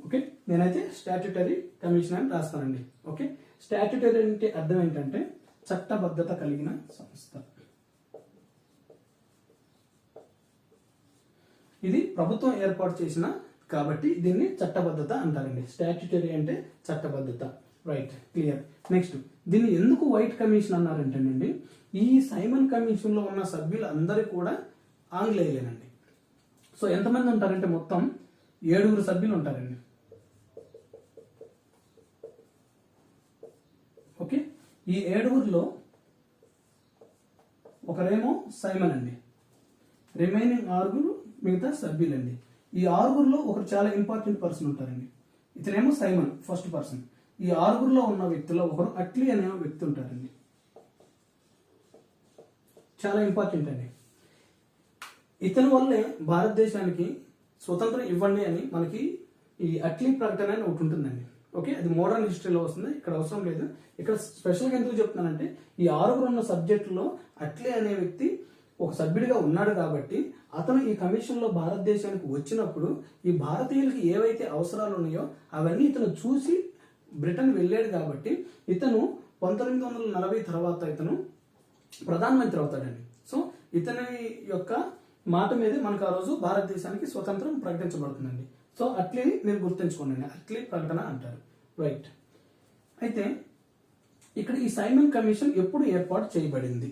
ఓకే, నేనైతే స్టాట్యూటరీ కమిషన్ అని రాస్తానండి. ఓకే, స్టాట్యూటరీ అంటే అర్థం ఏంటంటే చట్టబద్ధత కలిగిన సంస్థ. ఇది ప్రభుత్వం ఏర్పాటు చేసిన కాబట్టి దీన్ని చట్టబద్ధత అంటారండి. స్టాట్యూటరీ అంటే చట్టబద్ధత. Right, clear. నెక్స్ట్ దీన్ని ఎందుకు వైట్ కమిషన్ అన్నారంటేనండి ఈ సైమన్ కమిషన్ లో ఉన్న సభ్యులు అందరూ కూడా ఆంగ్లేయులేనండి. సో ఎంతమంది ఉంటారంటే మొత్తం 7 సభ్యులు ఉంటారండి. ఓకే, ఈ 7లో ఒకరేమో సైమన్ అండి, రిమైనింగ్ 6 మిగతా సభ్యులండి. ఈ 6లో ఒకరు చాలా ఇంపార్టెంట్ పర్సన్ ఉంటారండి. ఇతనేమో సైమన్ ఫస్ట్ పర్సన్. ఈ 6లో ఉన్న వ్యక్తిలో ఒకరు అట్లీ అనే వ్యక్తి ఉంటారండి. చాలా ఇంపార్టెంట్ అండి. ఇతని వల్లే భారతదేశానికి స్వతంత్రం ఇవ్వండి అని మనకి ఈ అట్లీ ప్రకటన అని ఒకటి ఉంటుందండి. ఓకే, అది మోడర్న్ హిస్టరీలో వస్తుంది, ఇక్కడ అవసరం లేదు. ఇక్కడ స్పెషల్గా ఎందుకు చెప్తున్నానంటే ఈ 6 ఉన్న సబ్జెక్టులో అట్లీ అనే వ్యక్తి ఒక సభ్యుడిగా ఉన్నాడు కాబట్టి అతను ఈ కమిషన్లో భారతదేశానికి వచ్చినప్పుడు ఈ భారతీయులకి ఏవైతే అవసరాలు ఉన్నాయో అవన్నీ ఇతను చూసి బ్రిటన్ వెళ్ళాడు కాబట్టి ఇతను 1940 తర్వాత ఇతను ప్రధానమంత్రి అవుతాడండి. సో ఇతని యొక్క మాట మీదే మనకు ఆ రోజు భారతదేశానికి స్వతంత్రం ప్రకటించబడుతుందండి. సో అట్లీ మీరు గుర్తుంచుకోండి, అట్లీ ప్రకటన అంటారు. రైట్, అయితే ఇక్కడ ఈ సైమన్ కమిషన్ ఎప్పుడు ఏర్పాటు చేయబడింది?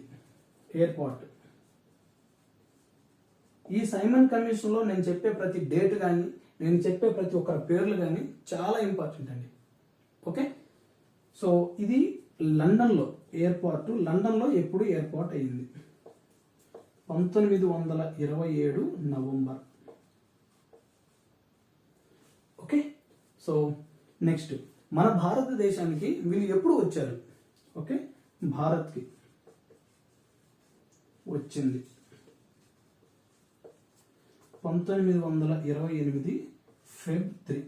ఈ సైమన్ కమిషన్ లో నేను చెప్పే ప్రతి డేట్ కానీ నేను చెప్పే ప్రతి ఒక్కరి పేర్లు కానీ చాలా ఇంపార్టెంట్ అండి. ఓకే, సో ఇది లండన్లో ఎప్పుడు ఏర్పాటు అయింది? 1927 నవంబర్. ఓకే, సో నెక్స్ట్ మన భారతదేశానికి వీళ్ళు ఎప్పుడు వచ్చారు? ఓకే, భారత్కి వచ్చింది 1928 ఫెబ్ 3.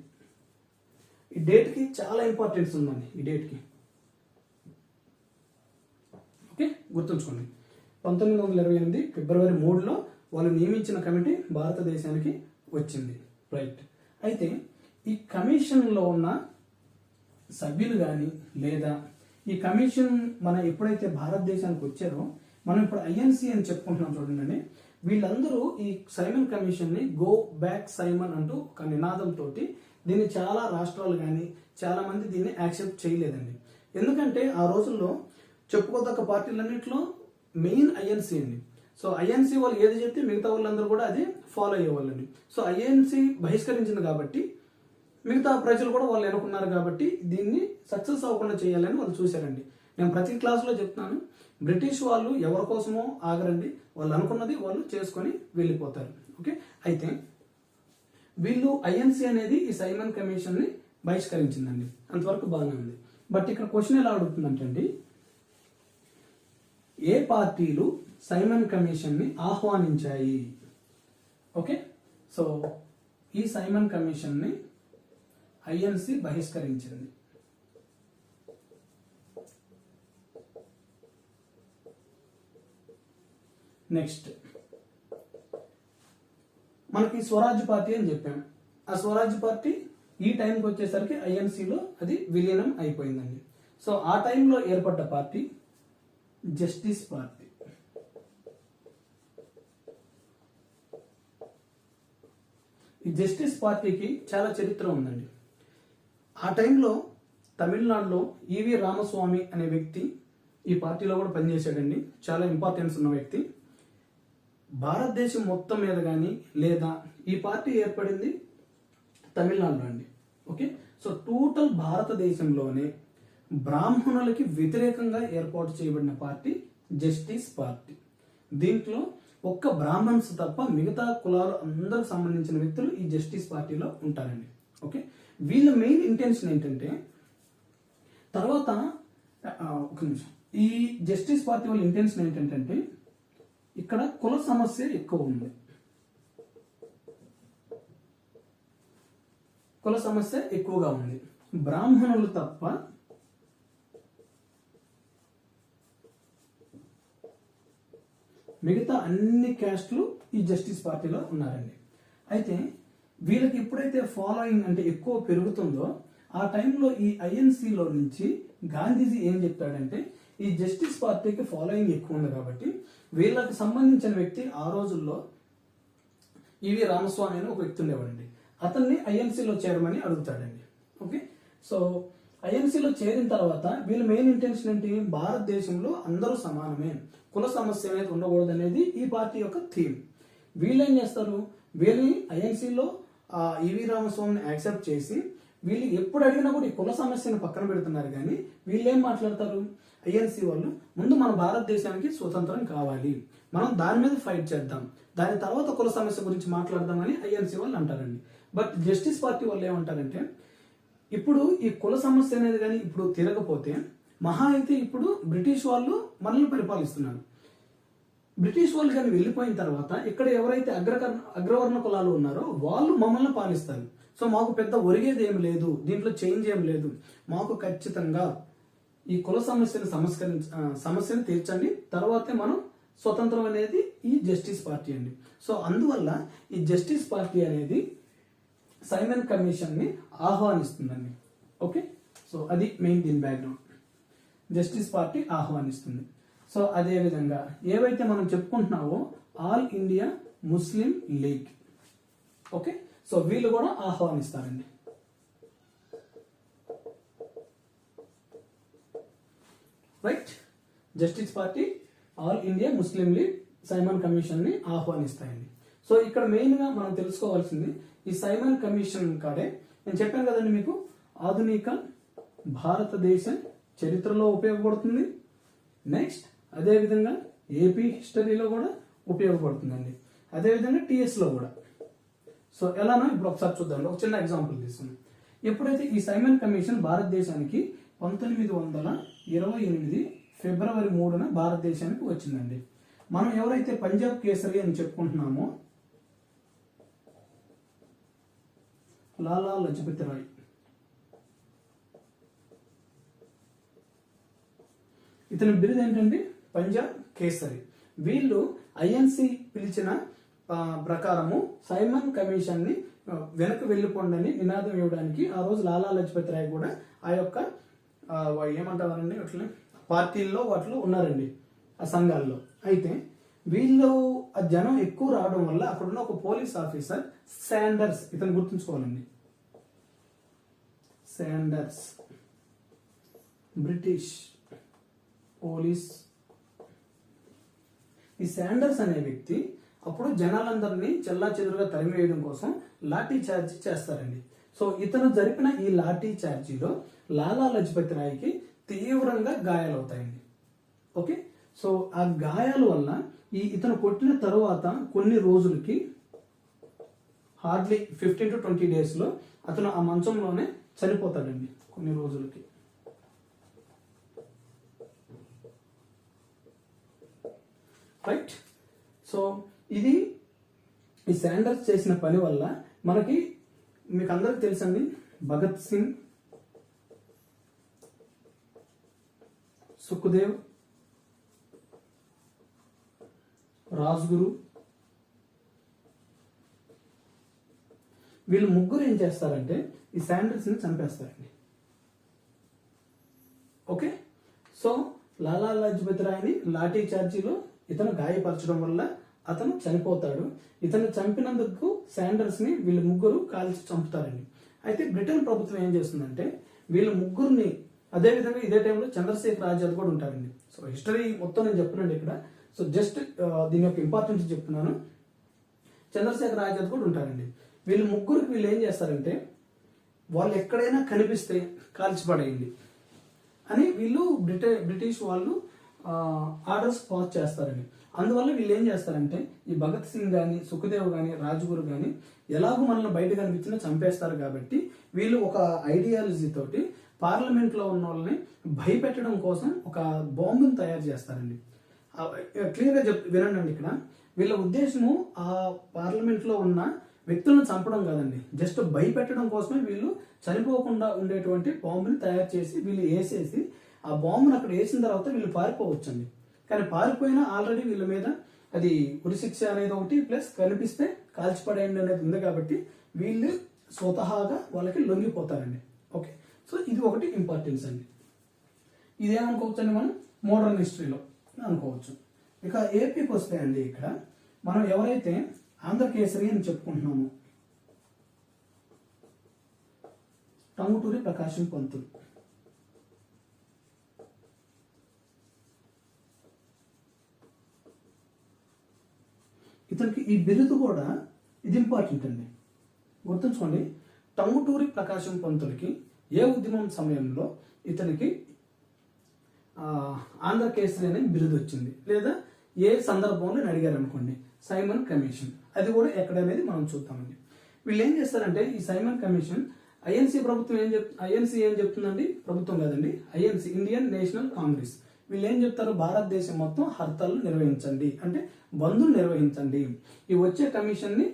ఈ డేట్కి చాలా ఇంపార్టెన్స్ ఉందండి. ఈ డేట్కి ఓకే గుర్తుంచుకోండి. 1928 ఫిబ్రవరి 3లో వాళ్ళు నియమించిన కమిటీ భారతదేశానికి వచ్చింది. రైట్, అయితే ఈ కమిషన్లో ఉన్న సభ్యులు కానీ లేదా ఈ కమిషన్ మన ఎప్పుడైతే భారతదేశానికి వచ్చారో మనం ఇప్పుడు ఐఎన్సి అని చెప్పుకుంటున్నాం చూడండి. వీళ్ళందరూ ఈ సైమన్ కమిషన్ని గో బ్యాక్ సైమన్ అంటూ ఒక నినాదంతో దీన్ని చాలా రాష్ట్రాలు కానీ చాలా మంది దీన్ని యాక్సెప్ట్ చేయలేదండి. ఎందుకంటే ఆ రోజుల్లో చెప్పుకోదగ్గ పార్టీలన్నింటిలో మెయిన్ ఐఎన్సీ అండి. సో ఐఎన్సీ వాళ్ళు ఏది చెప్తే మిగతా వాళ్ళందరూ కూడా అది ఫాలో అయ్యేవాళ్ళండి. సో ఐఎన్సీ బహిష్కరించింది కాబట్టి మిగతా ప్రజలు కూడా వాళ్ళు ఎన్నుకున్నారు కాబట్టి దీన్ని సక్సెస్ అవ్వకుండా చేయాలని వాళ్ళు చూశారండి. నేను ప్రతి క్లాస్లో చెప్తున్నాను, బ్రిటిష్ వాళ్ళు ఎవరి కోసమో ఆగరండి, వాళ్ళు అనుకున్నది వాళ్ళు చేసుకొని వెళ్ళిపోతారు. ఓకే, అయితే వీళ్ళు ఐఎన్సి అనేది ఈ సైమన్ కమిషన్ ని బహిష్కరించిందండి, అంతవరకు బాగానే ఉంది. బట్ ఇక్కడ క్వశ్చన్ ఎలా అడుగుతుందంటే ఏ పార్టీలు సైమన్ కమిషన్ ని ఆహ్వానించాయి? ఓకే, సో ఈ సైమన్ కమిషన్ ని ఐఎన్సి బహిష్కరించింది. నెక్స్ట్ మనకి స్వరాజ్ పార్టీ అని చెప్పాం. ఆ స్వరాజ్ పార్టీ ఈ టైంకి వచ్చేసరికి ఐఎన్సిలో అది విలీనం అయిపోయిందండి. సో ఆ టైంలో ఏర్పడ్డ పార్టీ జస్టిస్ పార్టీ. ఈ జస్టిస్ పార్టీకి చాలా చరిత్ర ఉందండి. ఆ టైంలో తమిళనాడులో ఈవి రామస్వామి అనే వ్యక్తి ఈ పార్టీలో కూడా పనిచేశాడండి, చాలా ఇంపార్టెన్స్ ఉన్న వ్యక్తి. భారతదేశం మొత్తం మీద కానీ లేదా ఈ పార్టీ ఏర్పడింది తమిళనాడులో అండి. ఓకే, సో టోటల్ భారతదేశంలోనే బ్రాహ్మణులకి వ్యతిరేకంగా ఏర్పాటు చేయబడిన పార్టీ జస్టిస్ పార్టీ. దీంట్లో ఒక్క బ్రాహ్మణ్స్ తప్ప మిగతా కులాలు అందరికి సంబంధించిన వ్యక్తులు ఈ జస్టిస్ పార్టీలో ఉంటారండి. ఓకే, వీళ్ళ మెయిన్ ఇంటెన్షన్ ఏంటంటే తర్వాత ఒక నిమిషం, ఈ జస్టిస్ పార్టీ వాళ్ళ ఇంటెన్షన్ ఏంటంటే ఇక్కడ కుల సమస్య ఎక్కువ ఉంది, కుల సమస్య ఎక్కువగా ఉంది. బ్రాహ్మణులు తప్ప మిగతా అన్ని క్యాస్ట్లు ఈ జస్టిస్ పార్టీలో ఉన్నారండి. అయితే వీళ్ళకి ఎప్పుడైతే ఫాలోయింగ్ అంటే ఎక్కువ పెరుగుతుందో ఆ టైంలో ఈ ఐఎన్సిలో నుంచి గాంధీజీ ఏం చెప్తాడంటే ఈ జస్టిస్ పార్టీకి ఫాలోయింగ్ ఎక్కువ ఉంది కాబట్టి వీళ్ళకి సంబంధించిన వ్యక్తి ఆ రోజుల్లో ఈవి రామస్వామి అని ఒక వ్యక్తి ఉండేవాడండి, అతన్ని ఐఎన్సిలో చేరమని అడుగుతాడండి. ఓకే, సో ఐఎన్సిలో చేరిన తర్వాత వీళ్ళ మెయిన్ ఇంటెన్షన్ ఏంటి, భారతదేశంలో అందరూ సమానమే, కుల సమస్య అనేది ఉండకూడదు అనేది ఈ పార్టీ యొక్క థీమ్. వీళ్ళు ఏం చేస్తారు, వీళ్ళని ఐఎన్సిలో ఈవి రామస్వామిని యాక్సెప్ట్ చేసి వీళ్ళు ఎప్పుడు అడిగినా కూడా ఈ కుల సమస్యను పక్కన పెడుతున్నారు. కానీ వీళ్ళు ఏం మాట్లాడతారు, ఐఎన్సి వాళ్ళు ముందు మన భారతదేశానికి స్వతంత్రం కావాలి, మనం దాని మీద ఫైట్ చేద్దాం, దాని తర్వాత కుల సమస్య గురించి మాట్లాడదామని ఐఎన్సి వాళ్ళు అంటారండి. బట్ జస్టిస్ పార్టీ వాళ్ళు ఏమంటారంటే ఇప్పుడు ఈ కుల సమస్య అనేది కానీ ఇప్పుడు తిరగపోతే మహా అయితే ఇప్పుడు బ్రిటిష్ వాళ్ళు మనల్ని పరిపాలిస్తున్నారు, బ్రిటిష్ వాళ్ళు కానీ వెళ్ళిపోయిన తర్వాత ఇక్కడ ఎవరైతే అగ్రవర్ణ కులాలు ఉన్నారో వాళ్ళు మమ్మల్ని పాలిస్తారు. సో మాకు పెద్ద ఒరిగేది ఏమి లేదు, దీంట్లో చేంజ్ ఏం లేదు, మాకు ఖచ్చితంగా ఈ కుల సమస్యను తీర్చండి, తర్వాతే మనం స్వతంత్రం అనేది ఈ జస్టిస్ పార్టీ అండి. సో అందువల్ల ఈ జస్టిస్ పార్టీ అనేది సైమన్ కమిషన్ ని ఆహ్వానిస్తుందండి. ఓకే, సో అది మెయిన్ దీని బ్యాక్గ్రౌండ్, జస్టిస్ పార్టీ ఆహ్వానిస్తుంది. సో అదే విధంగా ఏవైతే మనం చెప్పుకుంటున్నావో All India Muslim League, okay, so వీళ్ళు కూడా ఆహ్వానిస్తారండి. Right, Justice Party All India Muslim League Simon Commission ని ఆహ్వానిస్తాయండి. సో ఇక్కడ మెయిన్ గా మనం తెలుసుకోవాల్సింది ఈ సైమన్ కమిషన్ కాడే నేను చెప్పాను కదండి మీకు, ఆధునిక భారతదేశ చరిత్రలో ఉపయోగపడుతుంది. నెక్స్ట్ అదేవిధంగా ఏపీ హిస్టరీలో కూడా ఉపయోగపడుతుందండి, అదేవిధంగా టీఎస్లో కూడా. సో ఎలానో ఇప్పుడు ఒకసారి చూద్దాం, ఒక చిన్న ఎగ్జాంపుల్ తీసుకున్నాం. ఎప్పుడైతే ఈ సైమన్ కమిషన్ భారతదేశానికి 1928 ఫిబ్రవరి 3న భారతదేశానికి వచ్చిందండి. మనం ఎవరైతే పంజాబ్ కేసరి అని చెప్పుకుంటున్నామో లాలా లజపతి రాయ్, ఇతని బిరుదు ఏంటంటే పంజాబ్ కేసరి. వీళ్ళు ఐఎన్సి పిలిచిన ప్రకారము సైమన్ కమిషన్ ని వెనక్కి వెళ్ళిపోండి అని నినాదం ఇవ్వడానికి ఆ రోజు లాలా లజపతి రాయ్ కూడా ఆ యొక్క ఏమంటారండి అట్లా పార్టీల్లో వాటిలో ఉన్నారండి, ఆ సంఘాల్లో. అయితే వీళ్ళు ఆ జనం ఎక్కువ రావడం వల్ల అక్కడున్న ఒక పోలీస్ ఆఫీసర్ శాండర్స్, ఇతను గుర్తుంచుకోవాలండి, శాండర్స్ బ్రిటిష్ పోలీస్. ఈ శాండర్స్ అనే వ్యక్తి అప్పుడు జనాలందరినీ చెల్లా చెదురుగా తరిమివేయడం కోసం లాఠీ చార్జ్ చేస్తారండి. సో ఇతను జరిపిన ఈ లాఠీ చార్జీలో లాలా లజపతి రాయ్కి తీవ్రంగా గాయాలవుతాయండి. ఓకే, సో ఆ గాయాల వల్ల ఇతను కొట్టిన తర్వాత కొన్ని రోజులకి హార్డ్లీ 15 to 20 డేస్లో అతను ఆ మంచంలోనే చనిపోతాడండి కొన్ని రోజులకి. రైట్. సో ఇది ఈ శాండర్స్ చేసిన పని వల్ల మనకి మీకు అందరికి తెలుసండి, భగత్ సింగ్, సుఖ్దేవ్, రాజ్గురు వీళ్ళు ముగ్గురు ఏం చేస్తారంటే ఈ శాండర్స్ని చంపేస్తారండి. ఓకే. సో లాలా లజపతి రాయ్ని లాఠీ చార్జీలో ఇతను గాయపరచడం వల్ల అతను చనిపోతాడు. ఇతను చంపినందుకు శాండర్స్ని వీళ్ళు ముగ్గురు కాల్చి చంపుతారండి. అయితే బ్రిటన్ ప్రభుత్వం ఏం చేస్తుందంటే వీళ్ళ ముగ్గురిని అదేవిధంగా ఇదే టైంలో చంద్రశేఖర్ ఆజాద్ కూడా ఉంటారండి. సో హిస్టరీ మొత్తం నేను చెప్తున్నాను ఇక్కడ. సో జస్ట్ దీని యొక్క ఇంపార్టెన్స్ చెప్తున్నాను. చంద్రశేఖర్ ఆజాద్ కూడా ఉంటారండి. వీళ్ళు ముగ్గురికి వీళ్ళు ఏం చేస్తారంటే వాళ్ళు ఎక్కడైనా కనిపిస్తే కాల్చిపడేయండి అని వీళ్ళు బ్రిటిష్ వాళ్ళు ఆర్డర్స్ పాస్ చేస్తారండి. అందువల్ల వీళ్ళు ఏం చేస్తారంటే ఈ భగత్ సింగ్ కానీ, సుఖ్దేవ్ కానీ, రాజ్గురు కానీ ఎలాగో మనల్ని బయట కనిపించినా చంపేస్తారు కాబట్టి వీళ్ళు ఒక ఐడియాలజీ తోటి పార్లమెంట్లో ఉన్న వాళ్ళని భయపెట్టడం కోసం ఒక బాంబుని తయారు చేస్తారండి. క్లియర్గా వినండి. ఇక్కడ వీళ్ళ ఉద్దేశము ఆ పార్లమెంట్లో ఉన్న వ్యక్తులను చంపడం కాదండి, జస్ట్ భయపెట్టడం కోసమే వీళ్ళు చనిపోకుండా ఉండేటువంటి బాంబుని తయారు చేసి వీళ్ళు వేసేసి ఆ బాంబును అక్కడ వేసిన తర్వాత వీళ్ళు పారిపోవచ్చండి. కానీ పారిపోయినా ఆల్రెడీ వీళ్ళ మీద అది ఉరిశిక్ష అనేది ఒకటి ప్లస్ కనిపిస్తే కాల్చిపడేయండి అనేది ఉంది కాబట్టి వీళ్ళు స్వతహాగా వాళ్ళకి లొంగిపోతారండి. ఓకే. సో ఇది ఒకటి ఇంపార్టెన్స్ అండి. ఇదేమనుకోవచ్చు అండి మనం మోడర్న్ హిస్టరీలో అనుకోవచ్చు. ఇక ఏపీకి వస్తే అండి ఇక్కడ మనం ఎవరైతే ఆంధ్రకేసరి అని చెప్పుకుంటున్నాము టంగుటూరి ప్రకాశం పంతులు. ఇతనికి ఈ బిరుదు కూడా ఇది ఇంపార్టెంట్ అండి, గుర్తుంచుకోండి. టంగుటూరి ప్రకాశం పంతులకి ఏ ఉద్యమం సమయంలో ఇతనికి ఆంధ్రకేసరి అనే బిరుదు వచ్చింది, లేదా ఏ సందర్భంలో అడిగారు అనుకోండి, సైమన్ కమిషన్. అది కూడా ఎక్కడనేది మనం చూద్దామండి. వీళ్ళు ఏం చేస్తారంటే ఈ సైమన్ కమిషన్ ఐఎన్సీ ప్రభుత్వం ఐఎన్సీ ఏం చెప్తుందండి, ప్రభుత్వం కాదండి, ఐఎన్సీ ఇండియన్ నేషనల్ కాంగ్రెస్. వీళ్ళు ఏం చెప్తారు, భారతదేశం మొత్తం హర్తాలు నిర్వహించండి అంటే బంధులు నిర్వహించండి, ఈ వచ్చే కమిషన్ ని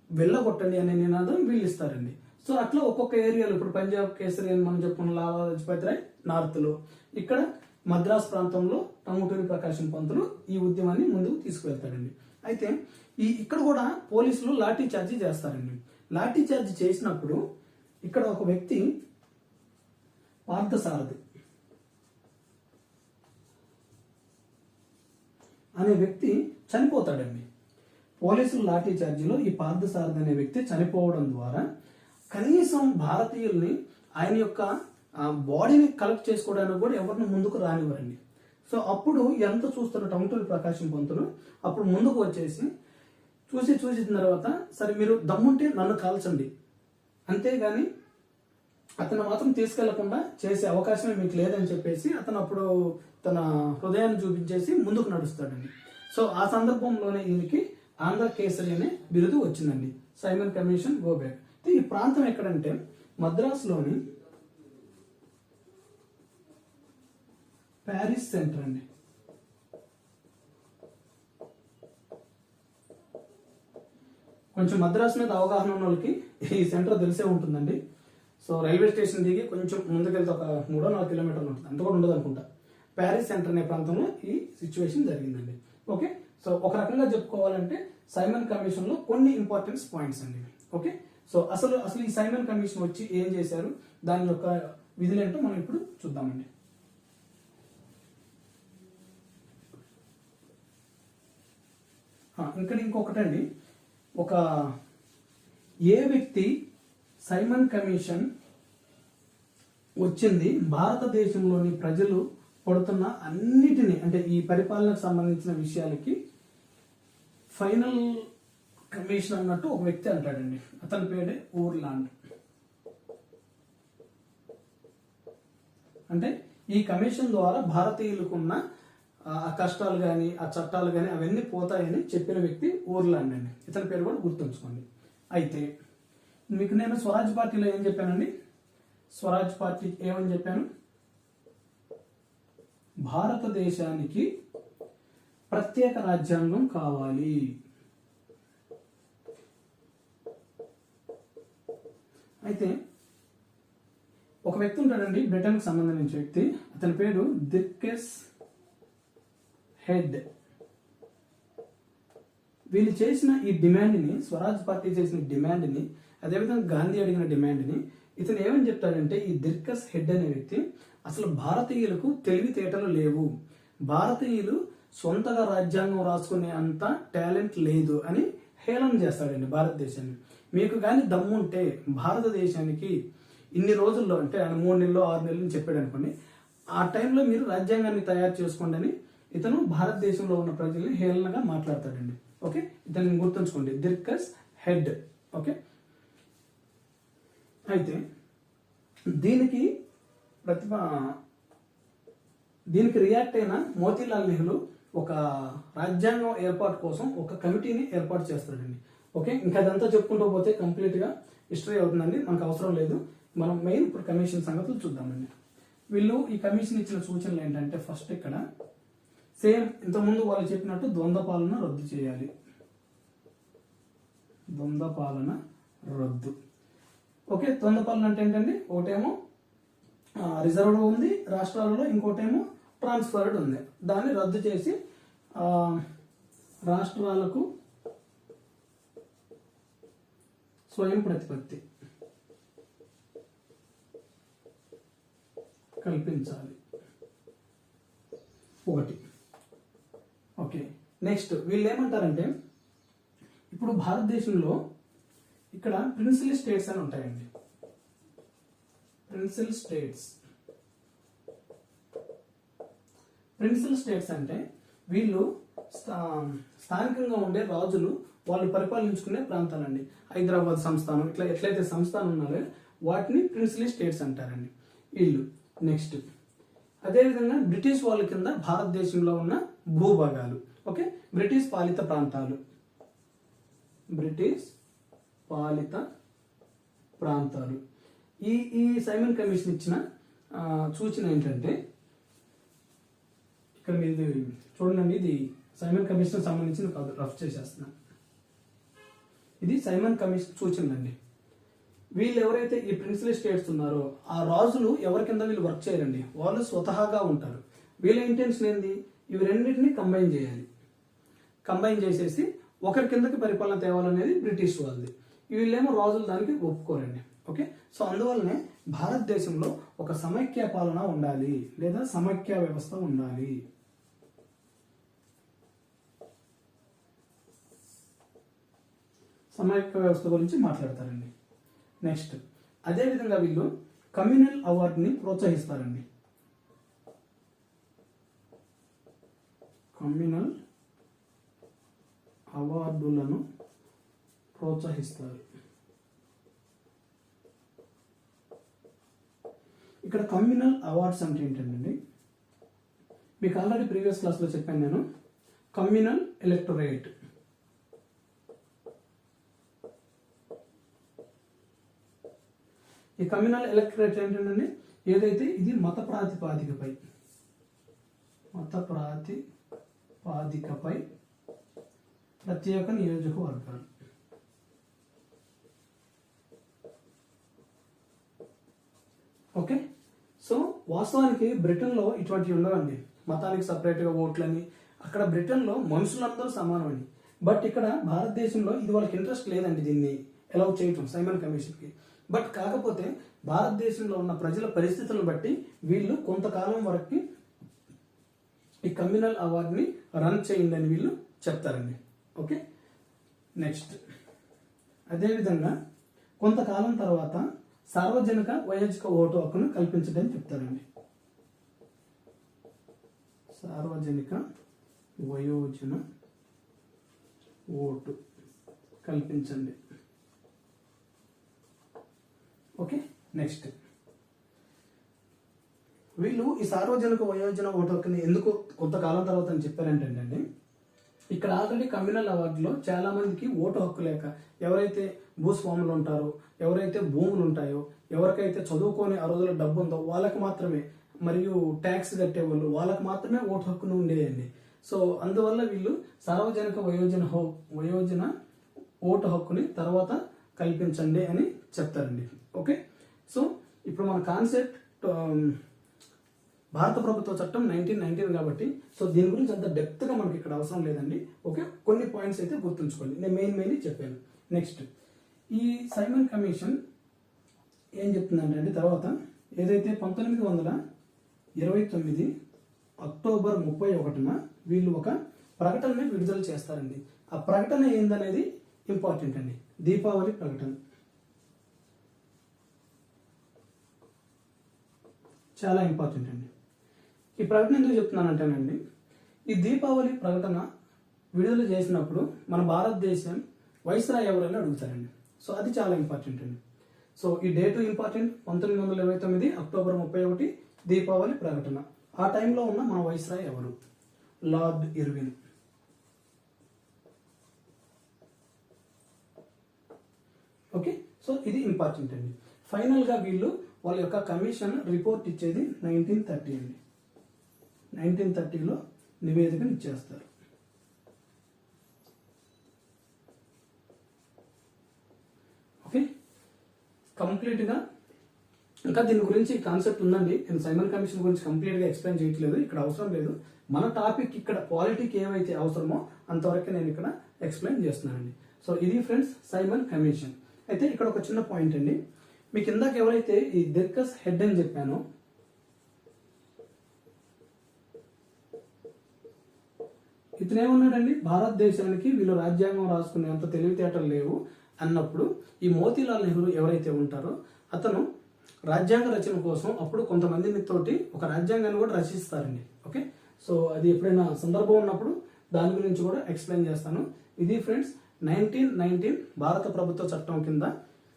వెళ్ళగొట్టండి అనే నినాదం వీళ్ళు ఇస్తారండి. సో అట్లా ఒక్కొక్క ఏరియాలో ఇప్పుడు పంజాబ్ కేసరి అని మనం చెప్పుకున్న లాలా లజపతి రాయ్ నార్త్ లో, ఇక్కడ మద్రాస్ ప్రాంతంలో టంగుటూరి ప్రకాశం పంతులు ఈ ఉద్యమాన్ని ముందుకు తీసుకువెళ్తాడండి. అయితే ఇక్కడ కూడా పోలీసులు లాఠీ చార్జీ చేస్తారండి. లాఠీ చార్జీ చేసినప్పుడు ఇక్కడ ఒక వ్యక్తి పార్థసారథి అనే వ్యక్తి చనిపోతాడండి. పోలీసులు లాఠీ చార్జీలో ఈ పార్థసారథి అనే వ్యక్తి చనిపోవడం ద్వారా కనీసం భారతీయుల్ని ఆయన యొక్క బాడీని కలెక్ట్ చేసుకోవడానికి కూడా ఎవరిని ముందుకు రానివ్వరండి. సో అప్పుడు ఎంత చూస్తున్న టంగుటూరి ప్రకాశం పంతులు అప్పుడు ముందుకు వచ్చేసి చూసిన తర్వాత సరే మీరు దమ్ముంటే నన్ను కాల్చండి, అంతేగాని అతను మాత్రం తీసుకెళ్లకుండా చేసే అవకాశమే మీకు లేదని చెప్పేసి అతను అప్పుడు తన హృదయాన్ని చూపించేసి ముందుకు నడుస్తాడండి. సో ఆ సందర్భంలోనే ఈయనకి ఆంధ్రకేసరి అనే బిరుదు వచ్చిందండి, సైమన్ కమిషన్ గో బ్యాక్. ఈ ప్రాంతం ఎక్కడంటే మద్రాసులోని ప్యారిస్ సెంటర్ అండి. కొంచెం మద్రాసు మీద అవగాహన ఉన్న వాళ్ళకి ఈ సెంటర్ తెలిసే ఉంటుందండి. సో రైల్వే స్టేషన్ దిగి కొంచెం ముందుకెళ్తే ఒక 3-4 కిలోమీటర్లు ఉంటుంది, అంత కూడా ఉండదు అనుకుంటా. ప్యారిస్ సెంటర్ అనే ప్రాంతంలో ఈ సిచ్యువేషన్ జరిగిందండి. ఓకే. సో ఒక రకంగా చెప్పుకోవాలంటే సైమన్ కమిషన్ లో కొన్ని ఇంపార్టెన్స్ పాయింట్స్ అండి. ఓకే. సో అసలు ఈ సైమన్ కమిషన్ వచ్చి ఏం చేశారు, దాని యొక్క విధులు ఏంటో మనం ఇప్పుడు చూద్దామండి. ఇక్కడ ఇంకొకటండి, ఒక ఏ వ్యక్తి సైమన్ కమిషన్ వచ్చింది భారతదేశంలోని ప్రజలు పడుతున్న అన్నిటినీ అంటే ఈ పరిపాలనకు సంబంధించిన విషయాలకి ఫైనల్ కమిషన్ అన్నట్టు ఒక వ్యక్తి అంటాడండి. అతని పేరే ఊర్లాండ్. అంటే ఈ కమిషన్ ద్వారా భారతీయులకున్న ఆ కష్టాలు కానీ ఆ చట్టాలు కానీ అవన్నీ పోతాయని చెప్పిన వ్యక్తి ఓర్లాండ్ అండి. ఇతని పేరు కూడా గుర్తుంచుకోండి. అయితే మీకు నేను స్వరాజ్ పార్టీలో ఏం చెప్పానండి? స్వరాజ్ పార్టీ ఏమని చెప్పాను? భారతదేశానికి ప్రత్యేక రాజ్యాంగం కావాలి. అయితే ఒక వ్యక్తి ఉంటాడండి, బ్రిటన్కి సంబంధించిన వ్యక్తి. అతని పేరు దిర్కెస్ హెడ్. వీళ్ళు చేసిన ఈ డిమాండ్ని, స్వరాజ్ పార్టీ చేసిన డిమాండ్ని, అదేవిధంగా గాంధీ అడిగిన డిమాండ్ని ఇతను ఏమని చెప్తాడంటే, ఈ దిర్కస్ హెడ్ అనే వ్యక్తి అసలు భారతీయులకు తెలివితేటలు లేవు, భారతీయులు సొంతగా రాజ్యాంగం రాసుకునే అంత టాలెంట్ లేదు అని హేళన చేస్తాడండి భారతదేశాన్ని. మీకు కానీ దమ్ముంటే భారతదేశానికి ఇన్ని రోజుల్లో, అంటే ఆయన 3 నెలలు 6 నెలలు చెప్పాడు అనుకోండి, ఆ టైంలో మీరు రాజ్యాంగాన్ని తయారు చేసుకోండి అని ఇతను భారతదేశంలో ఉన్న ప్రజల్ని హేళనగా మాట్లాడతాడండి. ఓకే, ఇతన్ని గుర్తుంచుకోండి, దిర్కస్ హెడ్. ఓకే, అయితే దీనికి రియాక్ట్ అయిన మోతీలాల్ నెహ్రూ ఒక రాజ్యాంగం ఏర్పాటు కోసం ఒక కమిటీని ఏర్పాటు చేస్తాడండి. ఓకే, ఇంకా అదంతా చెప్పుకుంటూ పోతే కంప్లీట్గా హిస్టరీ అవుతుందండి, మనకు అవసరం లేదు. మనం మెయిన్ ఇప్పుడు కమిషన్ సంగతులు చూద్దామండి. వీళ్ళు ఈ కమిషన్ ఇచ్చిన సూచనలు ఏంటంటే, ఫస్ట్ ఇక్కడ సేమ్ ఇంతకుముందు వాళ్ళు చెప్పినట్టు ద్వంద్వ పాలన రద్దు చేయాలి. ద్వంద్వ పాలన రద్దు. ఓకే, ద్వంద్వ పాలన అంటే ఏంటండి? ఒకటేమో రిజర్వ్డ్ ఉంది రాష్ట్రాలలో, ఇంకోటేమో ట్రాన్స్ఫర్డ్ ఉంది. దాన్ని రద్దు చేసి రాష్ట్రాలకు స్వయం ప్రతిపత్తి కల్పించాలి. ఒకటి. ఓకే, నెక్స్ట్ వీళ్ళు ఏమంటారంటే, ఇప్పుడు భారతదేశంలో ఇక్కడ ప్రిన్సిపల్ స్టేట్స్ అని ఉంటాయండి. ప్రిన్సిపల్ స్టేట్స్ అంటే వీళ్ళు స్థానికంగా ఉండే రాజులు వాళ్ళు పరిపాలించుకునే ప్రాంతాలండి. హైదరాబాద్ సంస్థానం, ఇట్లా ఎట్లయితే సంస్థానం ఉన్నారో వాటిని ప్రిన్సిపల్ స్టేట్స్ అంటారండి వీళ్ళు. నెక్స్ట్ అదేవిధంగా బ్రిటిష్ వాళ్ళ కింద భారతదేశంలో ఉన్న భూభాగాలు. ఓకే, బ్రిటిష్ పాలిత ప్రాంతాలు. ఈ సైమన్ కమిషన్ ఇచ్చిన సూచన ఏంటంటే, ఇక్కడ మీరు చూడండి, ఇది సైమన్ కమిషన్ సంబంధించిన కాదు, రఫ్ చేసేస్తున్నాను. ఇది సైమన్ కమిషన్ సూచన అండి. వీళ్ళు ఎవరైతే ఈ ప్రిన్సిపల్ స్టేట్స్ ఉన్నారో ఆ రాజులు ఎవరి కింద వీళ్ళు వర్క్ చేయరండి, వాళ్ళు స్వతహాగా ఉంటారు. వీళ్ళ ఇంటెన్షన్ ఏంది? ఇవి రెండింటిని కంబైన్ చేయాలి. కంబైన్ చేసేసి ఒకరి కిందకి పరిపాలన తేవాలనేది బ్రిటిష్ వాళ్ళది. వీళ్ళేమో రాజులు దానికి ఒప్పుకోరండి. ఓకే, సో అందువల్లనే భారతదేశంలో ఒక సమైక్య పాలన ఉండాలి, లేదా సమైక్య వ్యవస్థ ఉండాలి. సమైక్య వ్యవస్థ గురించి మాట్లాడతారండి. నెక్స్ట్ అదేవిధంగా వీళ్ళు కమ్యూనల్ అవార్డుని ప్రోత్సహిస్తారండి. కమ్యూనల్ అవార్డులను ప్రోత్సహిస్తారు. ఇక్కడ కమ్యూనల్ అవార్డ్స్ అంటే ఏంటండి? మీకు ఆల్రెడీ ప్రీవియస్ క్లాస్లో చెప్పాను నేను. కమ్యూనల్ ఎలక్టోరేట్, ఈ కమ్యూనల్ ఎలక్టోరేట్ ఏంటంటే ఏదైతే ఇది మత ప్రాతిపాదికపై ప్రత్యేక నియోజకవర్గాలు. ఓకే, సో వాస్తవానికి బ్రిటన్లో ఇటువంటివి ఉండవండి. మతానికి సపరేట్గా ఓట్లని, అక్కడ బ్రిటన్లో మనుషులందరూ సమానమని. బట్ ఇక్కడ భారతదేశంలో ఇది వాళ్ళకి ఇంట్రెస్ట్ లేదండి, దీన్ని అలౌ చేయటం సైమన్ కమిషన్కి. బట్ కాకపోతే భారతదేశంలో ఉన్న ప్రజల పరిస్థితులను బట్టి వీళ్ళు కొంతకాలం వరకు ఈ కమ్యూనల్ అవార్డుని రన్ చేయండి అని వీళ్ళు చెప్తారండి. ఓకే, నెక్స్ట్ అదేవిధంగా కొంతకాలం తర్వాత సార్వజనిక వయోజక ఓటు హక్కును కల్పించడం చెప్తారండి. సార్వజనిక వయోజన ఓటు కల్పించండి. ఓకే, నెక్స్ట్ వీళ్ళు ఈ సార్వజనిక వయోజన ఓటు హక్కుని ఎందుకు కొంతకాలం తర్వాత అని చెప్పారంటే అండి, ఇక్కడ ఆల్రెడీ కమ్యూనల్ అవార్డులో చాలా మందికి ఓటు హక్కు లేక ఎవరైతే భూస్వాములు ఉంటారో, ఎవరైతే భూములు ఉంటాయో, ఎవరికైతే చదువుకొని ఆ రోజుల్లో డబ్బు ఉందో వాళ్ళకి మాత్రమే, మరియు ట్యాక్స్ కట్టేవాళ్ళు వాళ్ళకి మాత్రమే ఓటు హక్కును ఉండేయండి. సో అందువల్ల వీళ్ళు సార్వజనిక వయోజన ఓటు హక్కుని తర్వాత కల్పించండి అని చెప్తారండి. ఓకే, సో ఇప్పుడు మన కాన్సెప్ట్ భారత ప్రభుత్వ చట్టం 1919 కాబట్టి సో దీని గురించి అంత డెప్త్గా మనకి ఇక్కడ అవసరం లేదండి. ఓకే, కొన్ని పాయింట్స్ అయితే గుర్తుంచుకోండి, నేను మెయిన్ చెప్పాను. నెక్స్ట్, ఈ సైమన్ కమిషన్ ఏం చెప్తుందంటే అండి, తర్వాత ఏదైతే 1929 అక్టోబర్ 31న వీళ్ళు ఒక ప్రకటనని విడుదల చేస్తారండి. ఆ ప్రకటన ఏందనేది ఇంపార్టెంట్ అండి. దీపావళి ప్రకటన చాలా ఇంపార్టెంట్ అండి. ఈ ప్రకటన ఎందుకు చెప్తున్నానంటేనండి, ఈ దీపావళి ప్రకటన విడుదల చేసినప్పుడు మన భారతదేశం వైస్రాయ్ ఎవరైనా అడుగుతారండి. సో అది చాలా ఇంపార్టెంట్ అండి. సో ఈ డేటు ఇంపార్టెంట్, 1929 అక్టోబర్ 31 దీపావళి ప్రకటన. ఆ టైంలో ఉన్న మన వైస్రాయ్ ఎవరు? Lord Irwin. ఓకే, సో ఇది ఇంపార్టెంట్ అండి. ఫైనల్గా వీళ్ళు వాళ్ళ యొక్క కమిషన్ రిపోర్ట్ ఇచ్చేది 1930 అండి. 1930లో నివేదికను ఇచ్చేస్తారు. ఓకే, కంప్లీట్గా ఇంకా దీని గురించి కాన్సెప్ట్ ఉందండి. నేను సైమన్ కమిషన్ గురించి కంప్లీట్గా ఎక్స్ప్లెయిన్ చేయట్లేదు, ఇక్కడ అవసరం లేదు. మన టాపిక్ ఇక్కడ పాలిటీకి ఏవైతే అవసరమో అంతవరకు నేను ఇక్కడ ఎక్స్ప్లెయిన్ చేస్తున్నానండి. సో ఇది ఫ్రెండ్స్ సైమన్ కమిషన్. అయితే ఇక్కడ ఒక చిన్న పాయింట్ అండి, మీకు ఇందాక ఎవరైతే ఈ దిర్కస్ హెడ్ అని చెప్పానో, ఇతను ఏమన్నాడండి, భారతదేశానికి వీళ్ళు రాజ్యాంగం రాసుకునే అంత తెలివితేటలు లేవు అన్నప్పుడు ఈ మోతీలాల్ నెహ్రూ ఎవరైతే ఉంటారో అతను రాజ్యాంగ రచన కోసం అప్పుడు కొంతమందిని తోటి ఒక రాజ్యాంగాన్ని కూడా రచిస్తారండి. ఓకే, సో అది ఎప్పుడైనా సందర్భం ఉన్నప్పుడు దాని గురించి కూడా ఎక్స్ప్లెయిన్ చేస్తాను. ఇది ఫ్రెండ్స్ 1919 భారత ప్రభుత్వ చట్టం కింద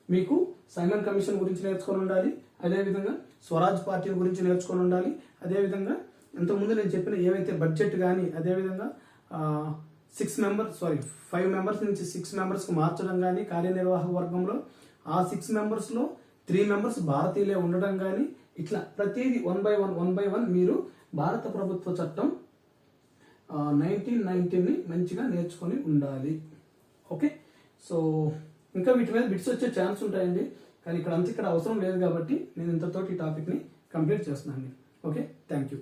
మీకు సైమన్ కమిషన్ గురించి నేర్చుకొని ఉండాలి, అదేవిధంగా స్వరాజ్ పార్టీ గురించి నేర్చుకొని ఉండాలి, అదేవిధంగా ఇంతకుముందు నేను చెప్పిన ఏవైతే బడ్జెట్ కానీ, అదేవిధంగా 5 మెంబర్స్ నుంచి 6 మెంబర్స్కి మార్చడం కానీ కార్యనిర్వాహక వర్గంలో, ఆ 6 మెంబర్స్లో 3 మెంబర్స్ భారతీయులే ఉండడం కానీ, ఇట్లా ప్రతిదీ 1 by 1 మీరు భారత ప్రభుత్వ చట్టం 1919ని మంచిగా నేర్చుకొని ఉండాలి. ఓకే, సో ఇంకా వీటి మీద బిట్స్ వచ్చే ఛాన్స్ ఉంటాయండి, కానీ ఇక్కడ అవసరం లేదు కాబట్టి నేను ఇంతతోటి ఈ టాపిక్ని కంప్లీట్ చేస్తున్నాను. Okay, thank you.